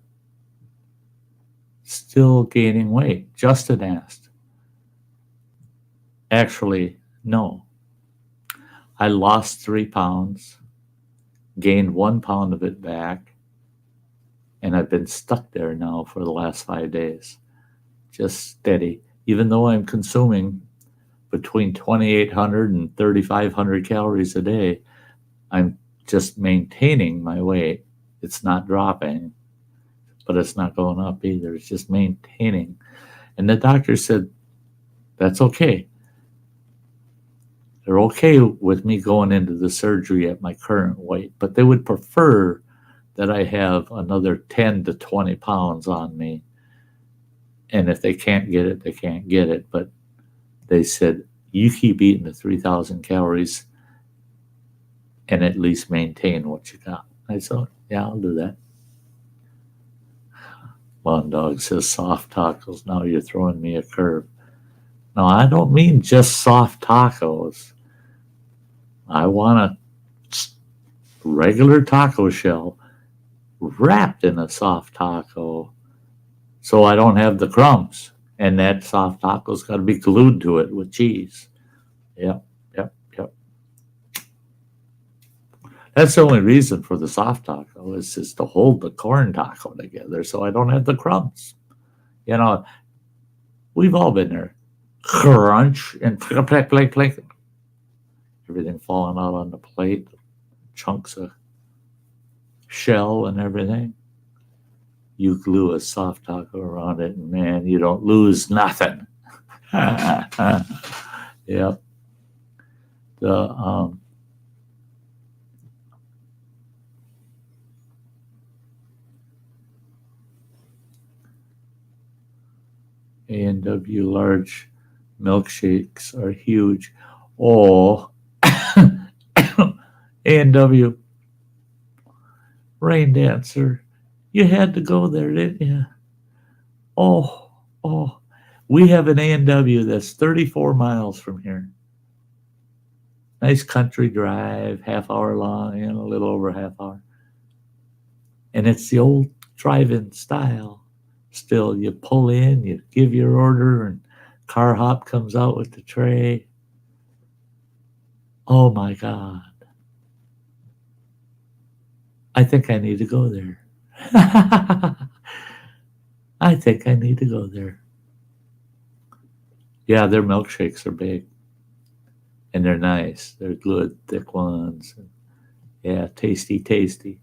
still gaining weight. Justin asked. Actually, no. I lost 3 pounds, gained 1 pound of it back, and I've been stuck there now for the last 5 days. Just steady. Even though I'm consuming between 2,800 and 3,500 calories a day, I'm just maintaining my weight. It's not dropping, but it's not going up either. It's just maintaining. And the doctor said, that's okay. They're okay with me going into the surgery at my current weight, but they would prefer that I have another 10 to 20 pounds on me. And if they can't get it, they can't get it. But they said, you keep eating the 3,000 calories and at least maintain what you got. I said, yeah, I'll do that. Lawn Dog says soft tacos. Now you're throwing me a curve. No, I don't mean just soft tacos. I want a regular taco shell wrapped in a soft taco so I don't have the crumbs. And that soft taco's got to be glued to it with cheese. Yep. That's the only reason for the soft taco is just to hold the corn taco together so I don't have the crumbs. You know, we've all been there. Crunch and plink. Everything falling out on the plate, chunks of shell and everything. You glue a soft taco around it, and man, you don't lose nothing. Yep. The A&W large milkshakes are huge. Oh, A&W Rain Dancer, you had to go there, didn't you? Oh, we have an A&W that's 34 miles from here. Nice country drive, half hour long, a little over half hour. And it's the old drive-in style. Still, you pull in, you give your order, and car hop comes out with the tray. Oh my God. I think I need to go there. I think I need to go there. Yeah, their milkshakes are big. And they're nice. They're good, thick ones. Yeah, tasty.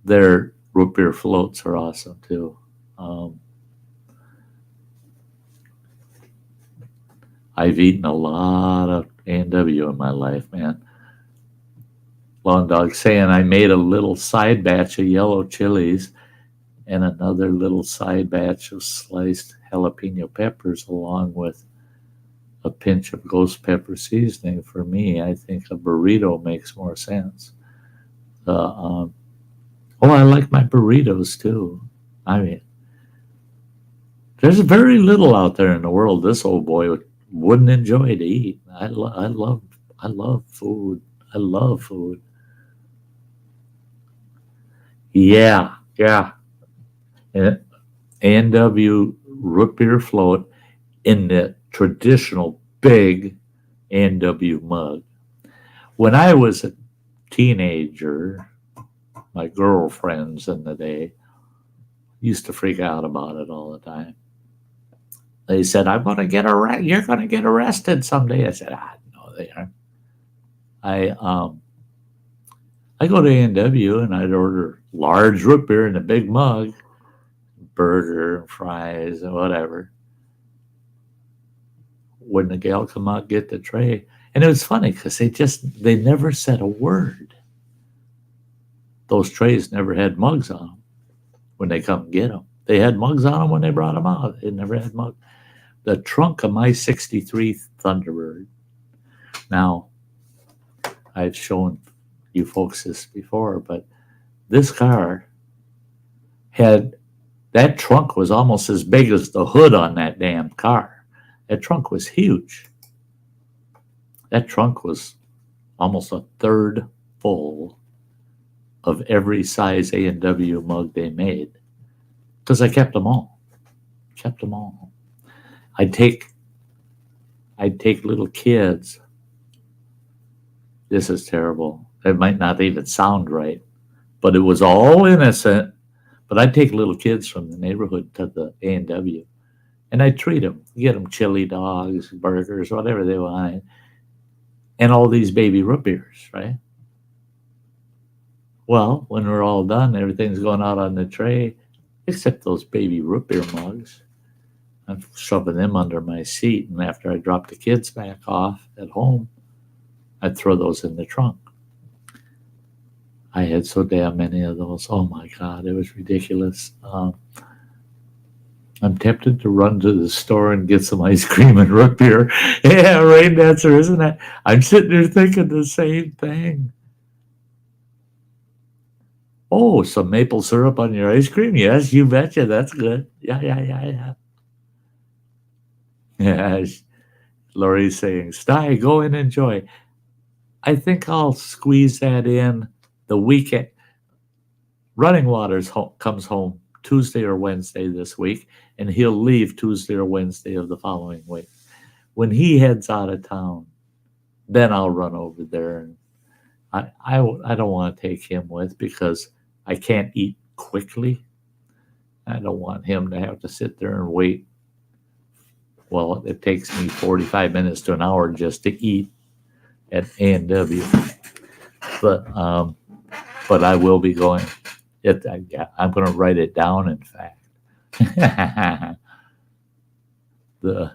Their root beer floats are awesome too. I've eaten a lot of A&W in my life, man. Lawn Dog saying I made a little side batch of yellow chilies and another little side batch of sliced jalapeno peppers along with a pinch of ghost pepper seasoning. For me, I think a burrito makes more sense. I like my burritos too. I mean, there's very little out there in the world this old boy wouldn't enjoy to eat. I love food. I love food. Yeah. And A&W root beer float in the traditional big A&W mug. When I was a teenager, my girlfriends in the day used to freak out about it all the time. They said, you're going to get arrested someday. I said, no, they aren't. I go to A&W and I'd order large root beer in a big mug, burger and fries and whatever. When the gal come out, get the tray. And it was funny because they never said a word. Those trays never had mugs on them when they come get them. They had mugs on them when they brought them out. They never had mugs. The trunk of my 63 Thunderbird. Now, I've shown you folks this before, but this car that trunk was almost as big as the hood on that damn car. That trunk was huge. That trunk was almost a third full of every size A&W mug they made because I kept them all. I'd take little kids. This is terrible. It might not even sound right, but it was all innocent. But I'd take little kids from the neighborhood to the A&W, and I'd treat them, get them chili dogs, burgers, whatever they wanted, and all these baby root beers, right? Well, when we're all done, everything's going out on the tray, except those baby root beer mugs. I'm shoving them under my seat, and after I drop the kids back off at home, I'd throw those in the trunk. I had so damn many of those. Oh my God, it was ridiculous. I'm tempted to run to the store and get some ice cream and root beer. Yeah, Rain Dancer, isn't it? I'm sitting there thinking the same thing. Oh, some maple syrup on your ice cream? Yes, you betcha. That's good. Yeah, yeah, yeah, yeah. Yes. Lori's saying, Sty, go and enjoy. I think I'll squeeze that in the weekend. Running Waters comes home Tuesday or Wednesday this week, and he'll leave Tuesday or Wednesday of the following week. When he heads out of town, then I'll run over there. And I don't want to take him with because I can't eat quickly. I don't want him to have to sit there and wait. Well, it takes me 45 minutes to an hour just to eat at A&W. But I will be going. I'm going to write it down, in fact. The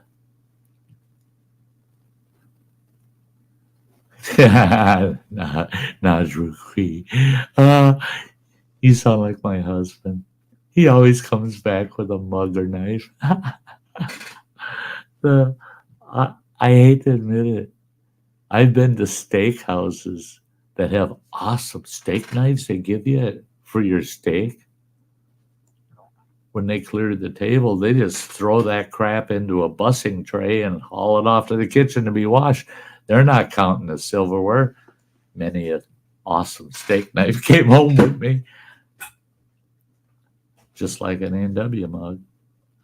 Najruki. You sound like my husband. He always comes back with a mug or knife. I hate to admit it. I've been to steakhouses that have awesome steak knives they give you for your steak. When they clear the table, they just throw that crap into a bussing tray and haul it off to the kitchen to be washed. They're not counting the silverware. Many an awesome steak knife came home with me. Just like an A&W mug.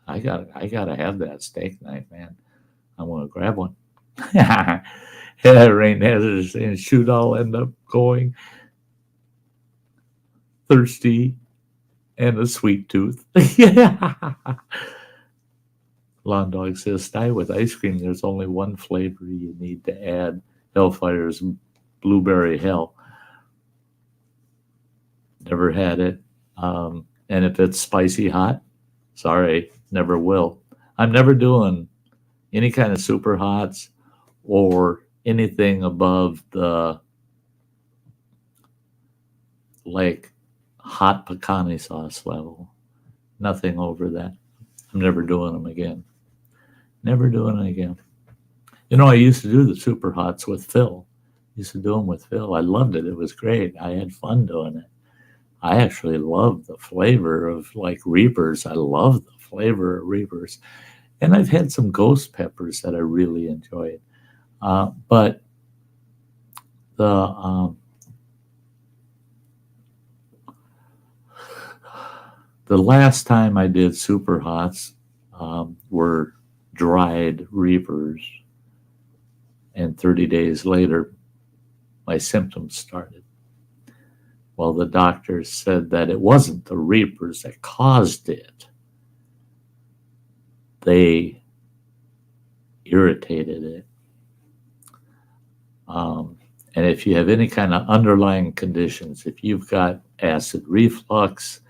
I gotta have that steak knife, man. I want to grab one. Yeah, Rain Hazard saying, shoot, I'll end up going thirsty and a sweet tooth. Yeah. Lawn Dog says, Sty, with ice cream, there's only one flavor you need to add. Hellfire's Blueberry Hell. Never had it. And if it's spicy hot, sorry, never will. I'm never doing any kind of super hots or anything above the like hot pecani sauce level. Nothing over that. I'm never doing them again. Never doing it again. You know, I used to do the super hots with Phil. Used to do them with Phil. I loved it. It was great. I had fun doing it. I actually love the flavor of like Reapers. I love the flavor of Reapers. And I've had some ghost peppers that I really enjoyed. But the last time I did super hots were dried Reapers. And 30 days later, my symptoms started. Well, the doctor said that it wasn't the Reapers that caused it. They irritated it. And if you have any kind of underlying conditions, if you've got acid reflux,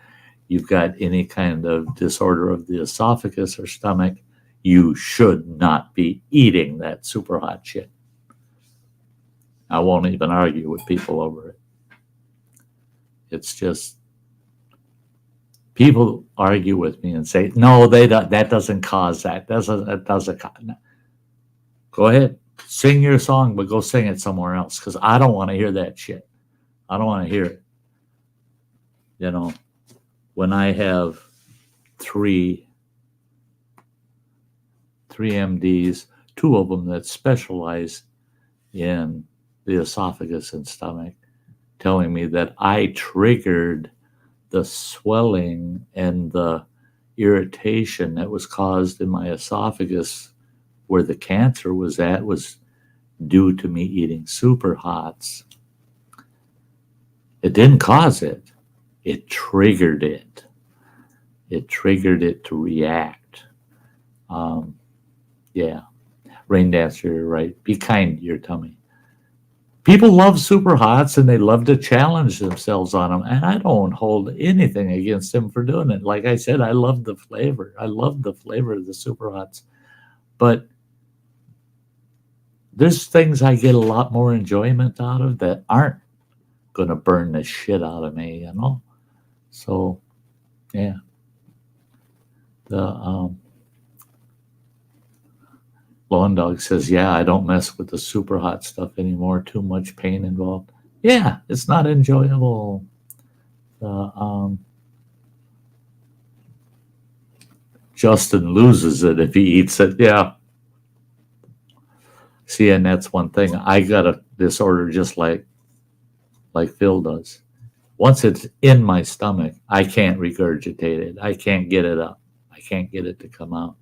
you've got any kind of disorder of the esophagus or stomach, you should not be eating that super hot shit. I won't even argue with people over it. It's just, people argue with me and say, no, that doesn't cause that. That doesn't cause. No. Go ahead, sing your song, but go sing it somewhere else, because I don't want to hear that shit. I don't want to hear it. You know, when I have three MDs, two of them that specialize in the esophagus and stomach, telling me that I triggered the swelling and the irritation that was caused in my esophagus where the cancer was at was due to me eating super hots. It didn't cause it. It triggered it. It triggered it to react. Yeah. Rain Dancer, you're right. Be kind to your tummy. People love super hots and they love to challenge themselves on them. And I don't hold anything against them for doing it. Like I said, I love the flavor. I love the flavor of the super hots. But there's things I get a lot more enjoyment out of that aren't going to burn the shit out of me, you know? So, yeah. The Lawn Dog says, yeah, I don't mess with the super hot stuff anymore. Too much pain involved. Yeah, it's not enjoyable. Justin loses it if he eats it. Yeah. See, and that's one thing. I got a disorder just like Phil does. Once it's in my stomach, I can't regurgitate it. I can't get it up. I can't get it to come out.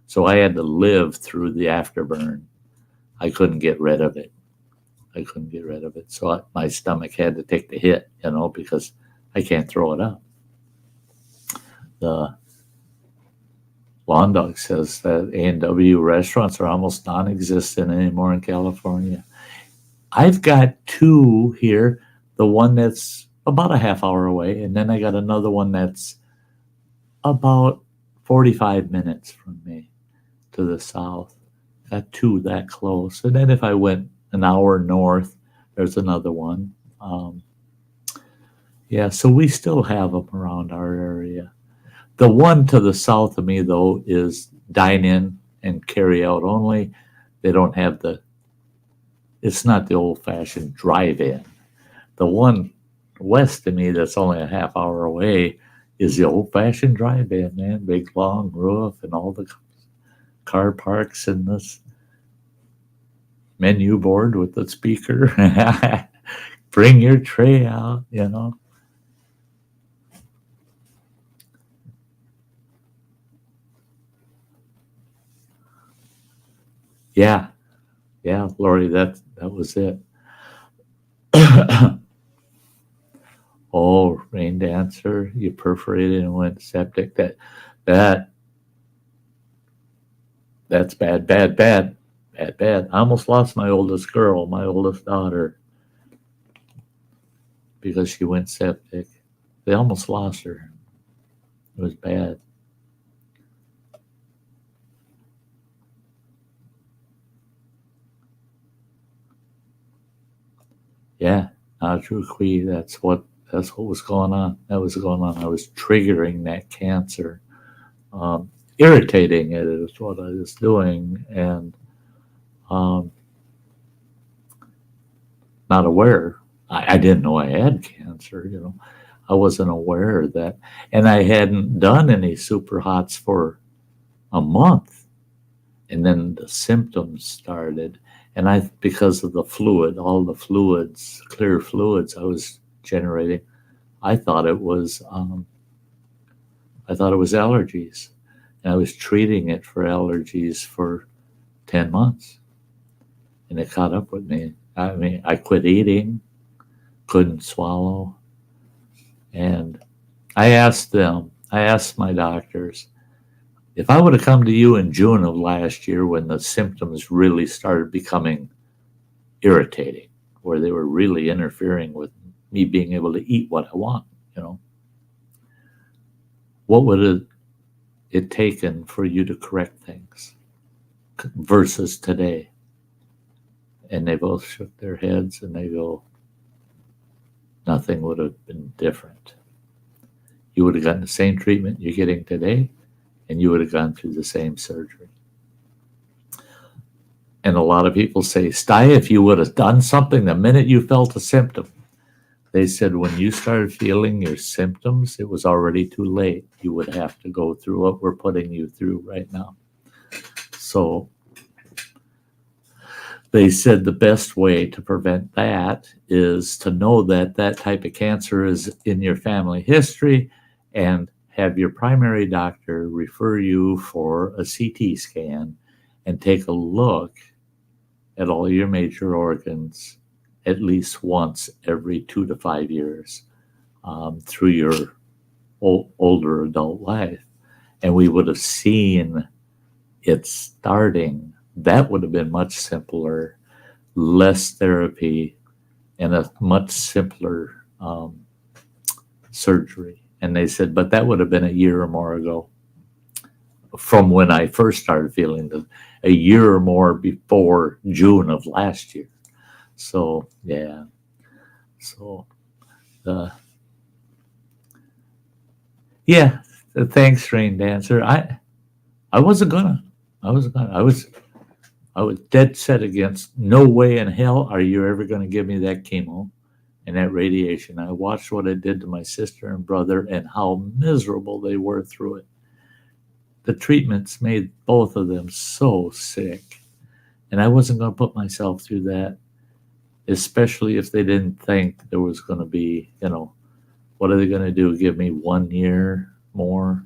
So I had to live through the afterburn. I couldn't get rid of it. So my stomach had to take the hit, because I can't throw it up. The Lawn Dog says that A&W restaurants are almost non-existent anymore in California. I've got two here. The one that's about a half hour away, and then I got another one that's about 45 minutes from me to the south. Got two that close. And then if I went an hour north, there's another one. So we still have them around our area. The one to the south of me, though, is dine-in and carry-out only. They don't have it's not the old-fashioned drive-in. The one west of me that's only a half hour away is the old-fashioned drive-in, man. Big, long roof and all the car parks and this menu board with the speaker. Bring your tray out, Yeah, Lori, that was it. Oh, Rain Dancer, you perforated and went septic. That's bad. I almost lost my oldest girl, my oldest daughter, because she went septic. They almost lost her. It was bad. Yeah, Drew Quee, that's what was going on. I was triggering that cancer. Irritating it is what I was doing, and not aware. I didn't know I had cancer, I wasn't aware of that. And I hadn't done any super hots for a month. And then the symptoms started. And because of the fluid, all the fluids, clear fluids I was generating, I thought it was allergies. And I was treating it for allergies for 10 months. And it caught up with me. I mean, I quit eating, couldn't swallow. And I asked my doctors, if I would have come to you in June of last year when the symptoms really started becoming irritating, where they were really interfering with me being able to eat what I want, what would it taken for you to correct things versus today? And they both shook their heads and they go, nothing would have been different. You would have gotten the same treatment you're getting today, and you would have gone through the same surgery. And a lot of people say, Sty, if you would have done something the minute you felt a symptom, they said when you started feeling your symptoms, it was already too late. You would have to go through what we're putting you through right now. So they said the best way to prevent that is to know that that type of cancer is in your family history and have your primary doctor refer you for a CT scan and take a look at all your major organs at least once every 2 to 5 years through your older adult life. And we would have seen it starting. That would have been much simpler, less therapy, and a much simpler surgery. And they said, but that would have been a year or more ago from when I first started feeling a year or more before June of last year. So, yeah. So, yeah, thanks, Rain Dancer. I was dead set against, no way in hell are you ever going to give me that chemo. and that radiation. I watched what it did to my sister and brother and how miserable they were through it. The treatments made both of them so sick. And I wasn't going to put myself through that, especially if they didn't think there was going to be, what are they going to do? Give me 1 year more?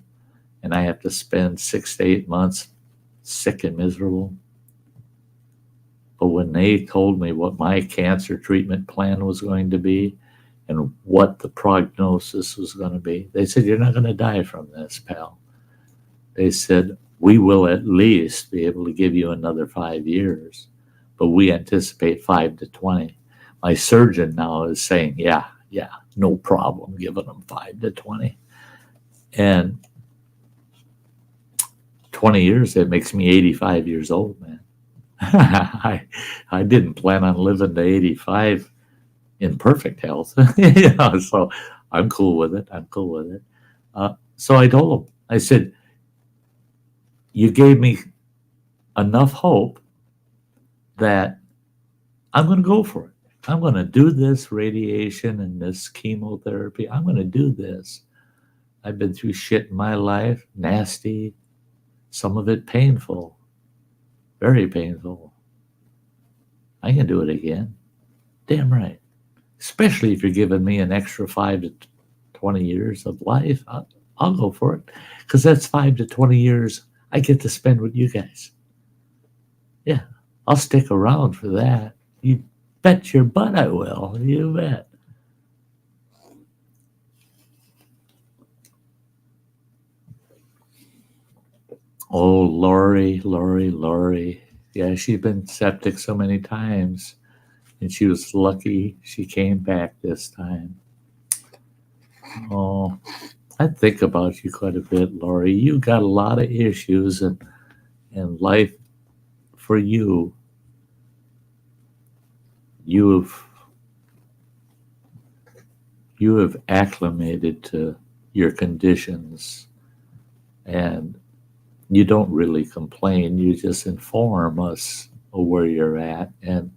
And I have to spend 6 to 8 months sick and miserable. But when they told me what my cancer treatment plan was going to be and what the prognosis was going to be, they said, you're not going to die from this, pal. They said, we will at least be able to give you another 5 years, but we anticipate 5 to 20. My surgeon now is saying, yeah, no problem giving them 5 to 20. And 20 years, that makes me 85 years old, man. I didn't plan on living to 85 in perfect health. So I'm cool with it. So I told him, I said, you gave me enough hope that I'm going to go for it. I'm going to do this radiation and this chemotherapy. I'm going to do this. I've been through shit in my life, nasty, some of it painful, very painful. I can do it again. Damn right. Especially if you're giving me an extra 5 to 20 years of life, I'll go for it. Because that's 5 to 20 years I get to spend with you guys. Yeah, I'll stick around for that. You bet your butt I will. You bet. Oh, Lori. Yeah, she's been septic so many times. And she was lucky she came back this time. Oh, I think about you quite a bit, Lori. You got a lot of issues, and life for you, you have acclimated to your conditions, and you don't really complain. You just inform us of where you're at, and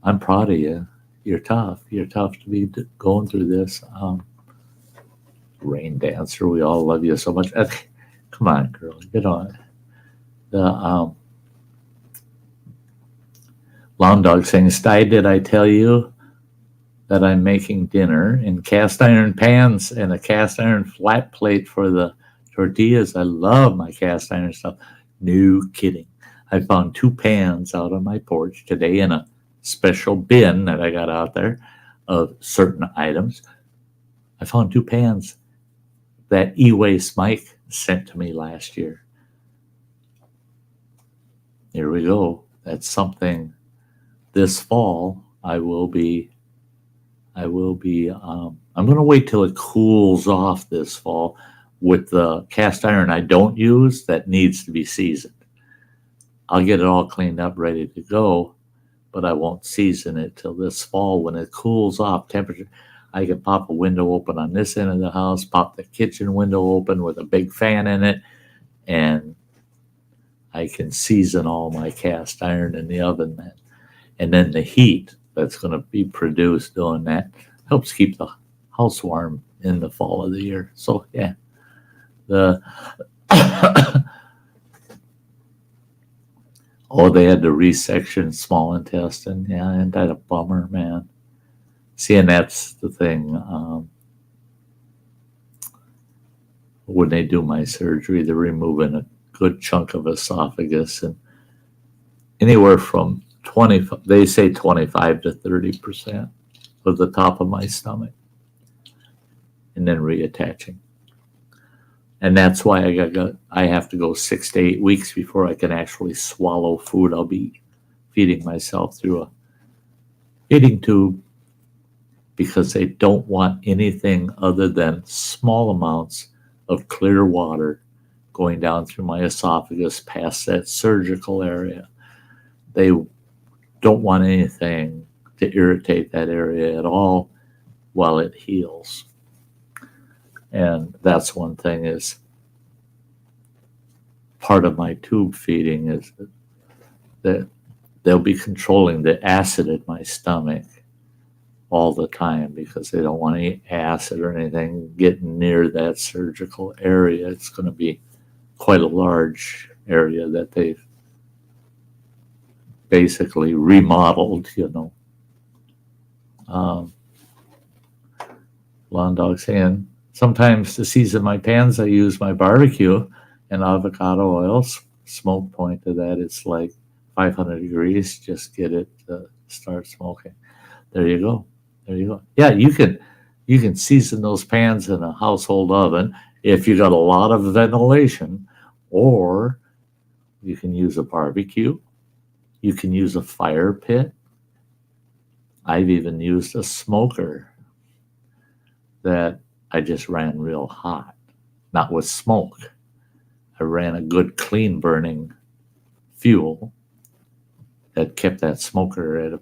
I'm proud of you. You're tough. You're tough to be going through this. Rain dancer, we all love you so much. Come on, girl, get on. The Lawn Dog saying, Sty, did I tell you that I'm making dinner in cast iron pans and a cast iron flat plate for the tortillas? I love my cast iron stuff. No kidding. I found 2 pans out on my porch today in a special bin that I got out there of certain items. I found 2 pans that e-waste Mike sent to me last year. Here we go. That's something this fall I'm going to wait till it cools off this fall with the cast iron I don't use that needs to be seasoned. I'll get it all cleaned up, ready to go, but I won't season it till this fall when it cools off temperature. I can pop a window open on this end of the house, pop the kitchen window open with a big fan in it, and I can season all my cast iron in the oven then. And then the heat that's going to be produced doing that helps keep the house warm in the fall of the year. So, yeah. They had to resection small intestine. Yeah, ain't that a bummer, man? See, and that's the thing. When they do my surgery, they're removing a good chunk of esophagus, and anywhere from 25 to 30% of the top of my stomach, and then reattaching. And that's why I have to go 6 to 8 weeks before I can actually swallow food. I'll be feeding myself through a feeding tube, because they don't want anything other than small amounts of clear water going down through my esophagus past that surgical area. They don't want anything to irritate that area at all while it heals. And that's one thing, is part of my tube feeding is that they'll be controlling the acid in my stomach all the time because they don't want any acid or anything getting near that surgical area. It's going to be quite a large area that they've basically remodeled, Lawn dog saying, sometimes to season my pans, I use my barbecue and avocado oil. Smoke point to that, it's like 500 degrees. Just get it to start smoking. There you go. Yeah, you can season those pans in a household oven if you got a lot of ventilation, or you can use a barbecue. You can use a fire pit. I've even used a smoker that I just ran real hot, not with smoke. I ran a good clean burning fuel that kept that smoker at a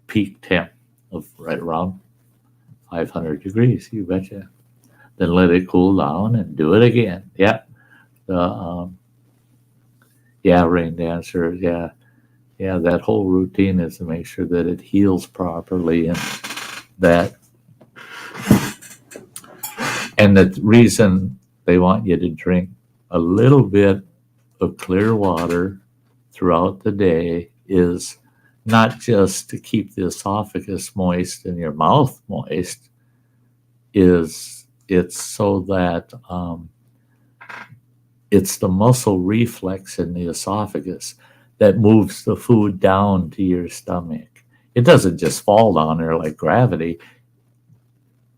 peak temp of right around 500 degrees, you betcha. Then let it cool down and do it again. Yeah. Rain dancer. Yeah, that whole routine is to make sure that it heals properly, and the reason they want you to drink a little bit of clear water throughout the day is not just to keep the esophagus moist and your mouth moist, it's so that it's the muscle reflex in the esophagus that moves the food down to your stomach. It doesn't just fall down there like gravity.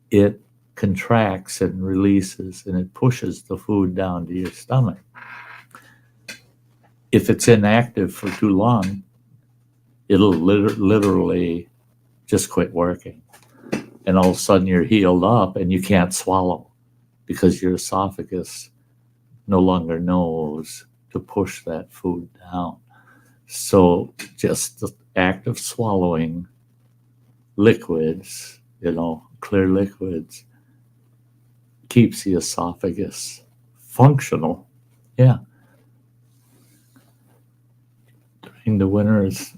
It contracts and releases, and it pushes the food down to your stomach. If it's inactive for too long, it'll literally just quit working. And all of a sudden you're healed up and you can't swallow because your esophagus no longer knows to push that food down. So just the act of swallowing liquids, clear liquids, keeps the esophagus functional. Yeah. During the winter is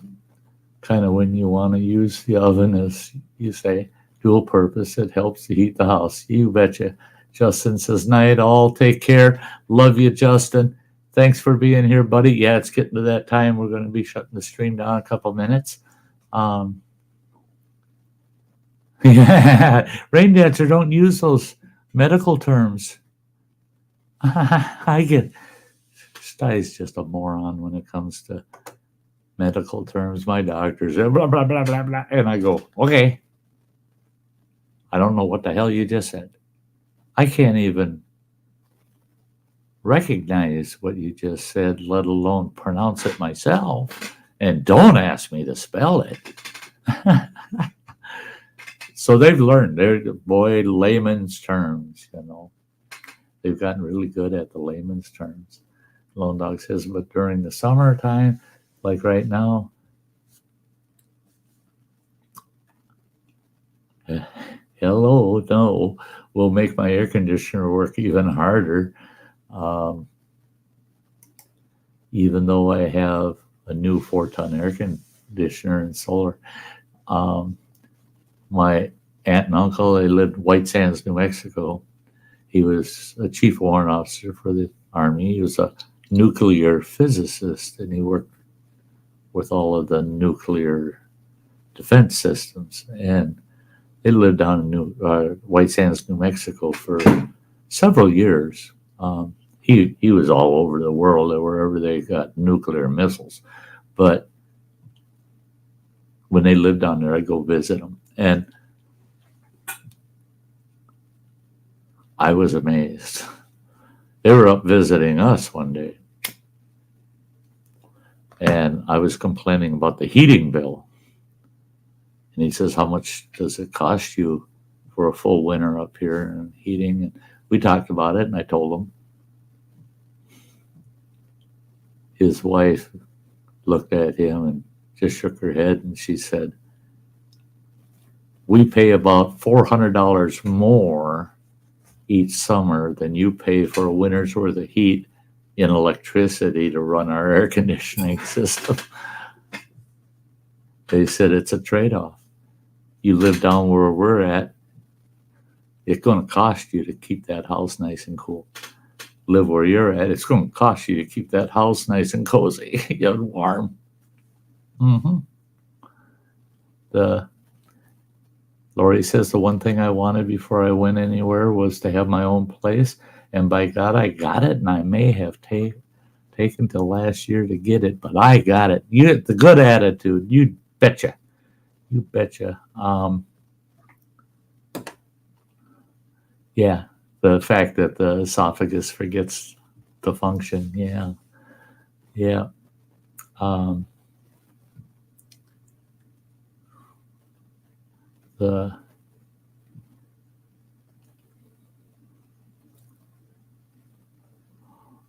kind of when you want to use the oven, as you say, dual purpose. It helps to heat the house. You betcha. Justin says, night all. Take care. Love you, Justin. Thanks for being here, buddy. Yeah, it's getting to that time. We're going to be shutting the stream down in a couple minutes. Yeah, rain dancer, don't use those medical terms. I get Sty's just a moron when it comes to medical terms. My doctor's blah, blah, blah, blah, blah. And I go, okay. I don't know what the hell you just said. I can't even recognize what you just said, let alone pronounce it myself. And don't ask me to spell it. So they've learned. They're layman's terms, They've gotten really good at the layman's terms. Lone Dog says, but during the summertime, like right now, hello, no, will make my air conditioner work even harder. Even though I have a new 4-ton air conditioner and solar. My aunt and uncle, they lived in White Sands, New Mexico. He was a chief warrant officer for the Army. He was a nuclear physicist, and he worked with all of the nuclear defense systems. And they lived down in White Sands, New Mexico for several years. He was all over the world, wherever they got nuclear missiles. But when they lived down there, I'd go visit them. And I was amazed. They were up visiting us one day. And I was complaining about the heating bill. And he says, how much does it cost you for a full winter up here and heating? And we talked about it, and I told him. His wife looked at him and just shook her head, and she said, we pay about $400 more each summer than you pay for a winter's worth of heat in electricity to run our air conditioning system. They said it's a trade-off. you live down where we're at, it's going to cost you to keep that house nice and cool. Live where you're at, it's going to cost you to keep that house nice and cozy and warm. Mm-hmm. Lori says the one thing I wanted before I went anywhere was to have my own place, and by God, I got it, and I may have taken till last year to get it, but I got it. You get the good attitude, you betcha. You betcha. Yeah, the fact that the esophagus forgets to function. Yeah.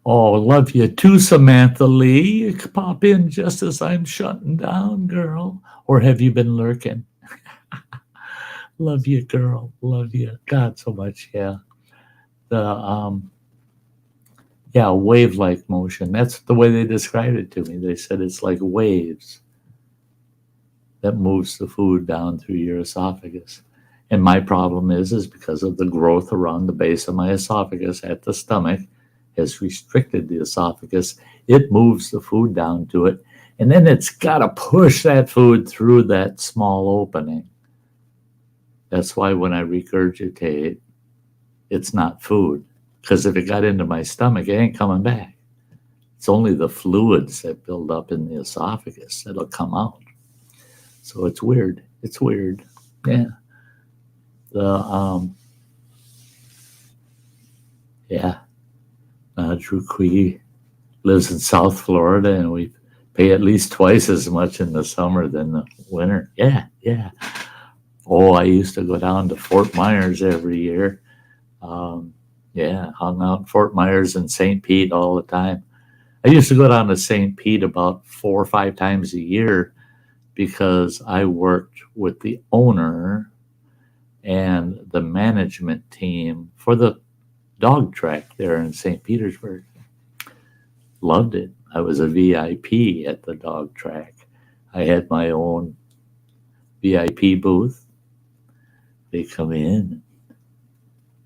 Love you too, Samantha Lee. You can pop in just as I'm shutting down, girl. Or have you been lurking? Love you, girl. Love you. God, so much. Yeah. Wave-like motion. That's the way they described it to me. They said it's like waves that moves the food down through your esophagus. And my problem is because of the growth around the base of my esophagus at the stomach has restricted the esophagus. It moves the food down to it, and then it's got to push that food through that small opening. That's why when I regurgitate, it's not food. Because if it got into my stomach, it ain't coming back. It's only the fluids that build up in the esophagus that'll come out. So it's weird. It's weird. Yeah. Drew Quee lives in South Florida, and we pay at least twice as much in the summer than the winter. Yeah. I used to go down to Fort Myers every year. Hung out in Fort Myers and St. Pete all the time. I used to go down to St. Pete about 4 or 5 times a year because I worked with the owner and the management team for the dog track there in St. Petersburg. Loved it. I was a VIP at the dog track. I had my own VIP booth. They come in,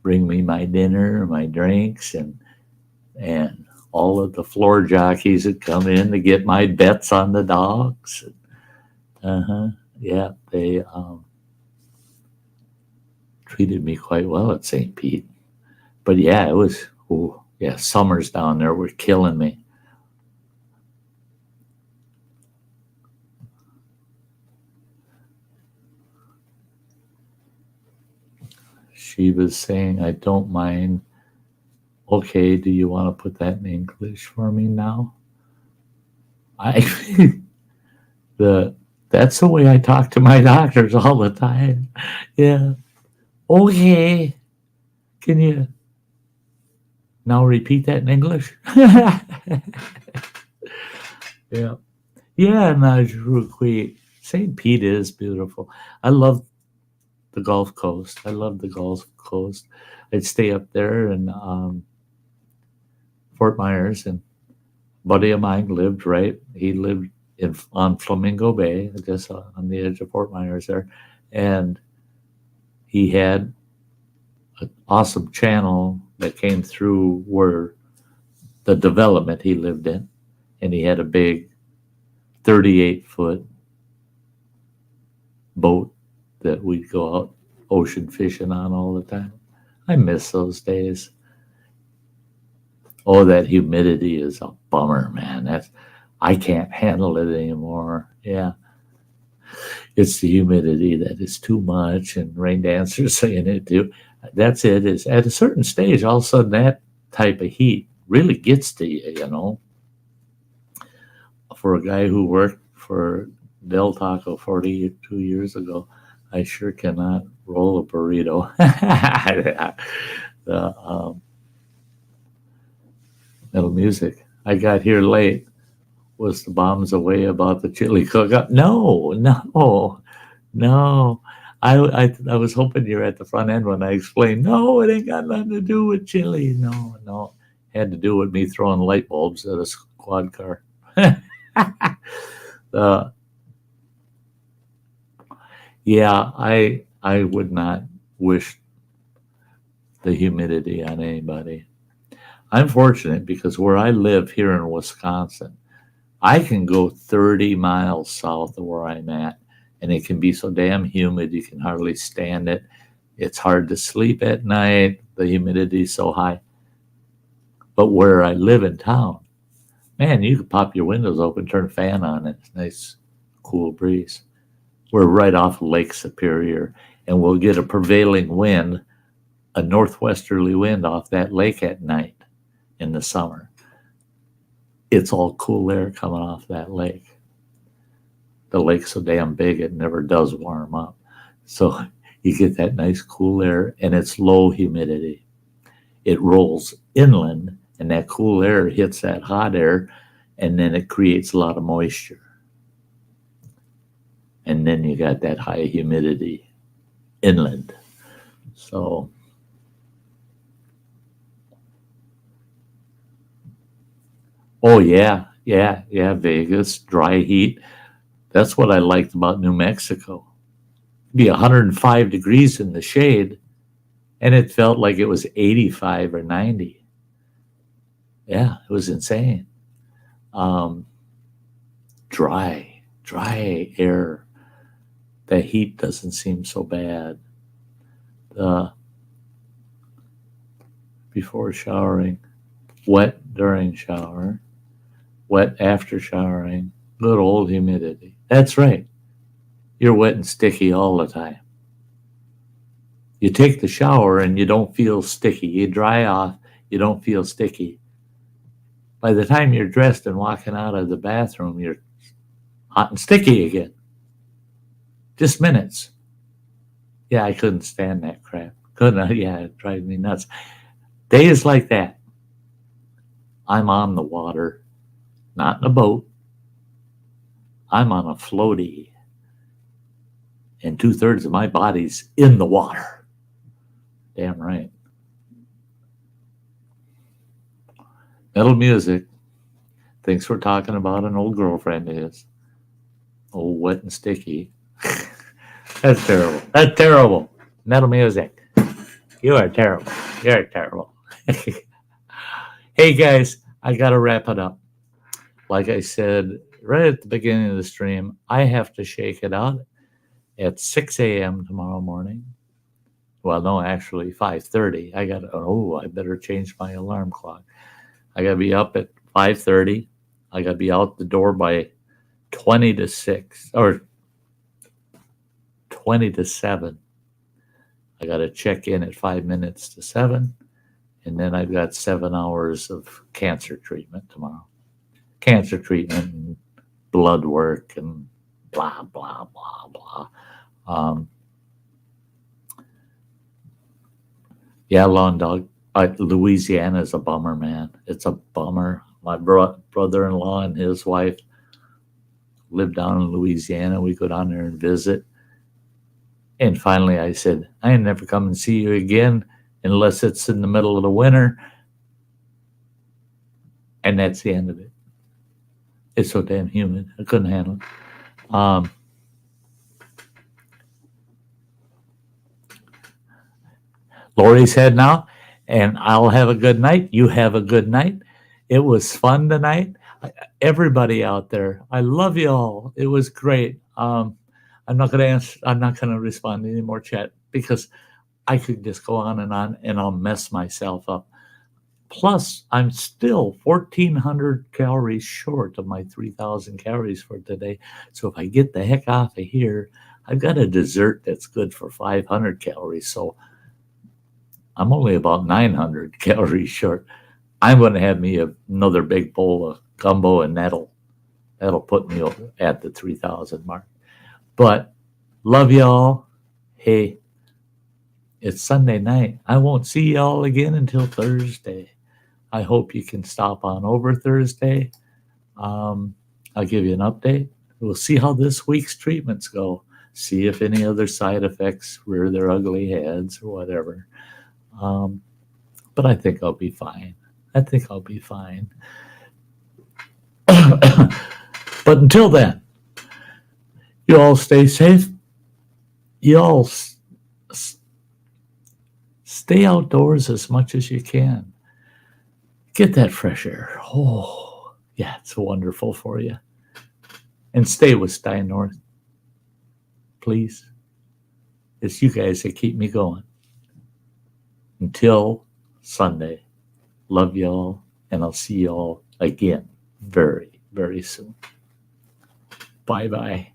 bring me my dinner, my drinks, and all of the floor jockeys would come in to get my bets on the dogs. They treated me quite well at St. Pete. But it was, summers down there were killing me. She was saying, I don't mind. Okay, do you want to put that in English for me now? That's the way I talk to my doctors all the time. Yeah. Okay. Can you now repeat that in English? Yeah. Najruqui. St. Pete is beautiful. I love the Gulf Coast. I'd stay up there in Fort Myers, and a buddy of mine lived he lived on Flamingo Bay, just on the edge of Fort Myers there, and he had an awesome channel that came through where the development he lived in, and he had a big 38-foot boat that we'd go out ocean fishing on all the time. I miss those days. That humidity is a bummer, man. I can't handle it anymore. Yeah. It's the humidity that is too much, and Rain Dancer's saying it too. That's it. Is at a certain stage, all of a sudden that type of heat really gets to you, For a guy who worked for Del Taco 42 years ago, I sure cannot roll a burrito. Metal music. I got here late. Was the bombs away about the chili cook-up? No. I was hoping you're at the front end when I explained, no, it ain't got nothing to do with chili. No. Had to do with me throwing light bulbs at a squad car. Yeah, I would not wish the humidity on anybody. I'm fortunate because where I live here in Wisconsin, I can go 30 miles south of where I'm at, and it can be so damn humid you can hardly stand it. It's hard to sleep at night. The humidity is so high. But where I live in town, man, you could pop your windows open, turn a fan on, and it's nice, cool breeze. We're right off Lake Superior, and we'll get a prevailing wind, a northwesterly wind off that lake at night in the summer. It's all cool air coming off that lake. The lake's so damn big it never does warm up. So you get that nice cool air, and it's low humidity. It rolls inland, and that cool air hits that hot air, and then it creates a lot of moisture. And then you got that high humidity inland. So oh yeah, Vegas, dry heat. That's what I liked about New Mexico. It'd be 105 degrees in the shade, and it felt like it was 85 or 90. Yeah, it was insane. Dry air. The heat doesn't seem so bad. Before showering, wet during shower, wet after showering, good old humidity. That's right. You're wet and sticky all the time. You take the shower and you don't feel sticky. You dry off, you don't feel sticky. By the time you're dressed and walking out of the bathroom, you're hot and sticky again. Just minutes. Yeah, I couldn't stand that crap. Couldn't I? Yeah, it drives me nuts. Days like that, I'm on the water, not in a boat. I'm on a floaty, and 2/3 of my body's in the water. Damn right. Metal music thinks we're talking about an old girlfriend of his. Old wet and sticky. That's terrible. That's terrible. Metal music. You are terrible. You're terrible. Hey guys, I gotta wrap it up. Like I said right at the beginning of the stream, I have to shake it out at 6 a.m. tomorrow morning. Well, no, actually 5:30. I better change my alarm clock. I gotta be up at 5:30. I gotta be out the door by 20 to 6 or 20 to 7. I gotta check in at 5 minutes to 7. And then I've got 7 hours of cancer treatment tomorrow. Cancer treatment and blood work and blah, blah, blah, blah. Yeah, lawn dog. Louisiana is a bummer, man. It's a bummer. My brother-in-law and his wife live down in Louisiana. We go down there and visit. And finally I said, I ain't never come and see you again unless it's in the middle of the winter. And that's the end of it. It's so damn humid. I couldn't handle it. Lori's head now, and I'll have a good night. You have a good night. It was fun tonight. Everybody out there, I love you all. It was great. I'm not going to answer. I'm not going to respond to any more chat because I could just go on and I'll mess myself up. Plus, I'm still 1,400 calories short of my 3,000 calories for today. So if I get the heck off of here, I've got a dessert that's good for 500 calories. So I'm only about 900 calories short. I'm going to have me another big bowl of gumbo, and that'll put me at the 3,000 mark. But love y'all. Hey, it's Sunday night. I won't see y'all again until Thursday. I hope you can stop on over Thursday. I'll give you an update. We'll see how this week's treatments go. See if any other side effects rear their ugly heads or whatever. But I think I'll be fine. But until then, you all stay safe. y'all stay outdoors as much as you can. Get that fresh air. Oh, yeah, it's wonderful for you. And stay with Sty North, please. It's you guys that keep me going. Until Sunday, love y'all, and I'll see y'all again very, very soon. Bye-bye.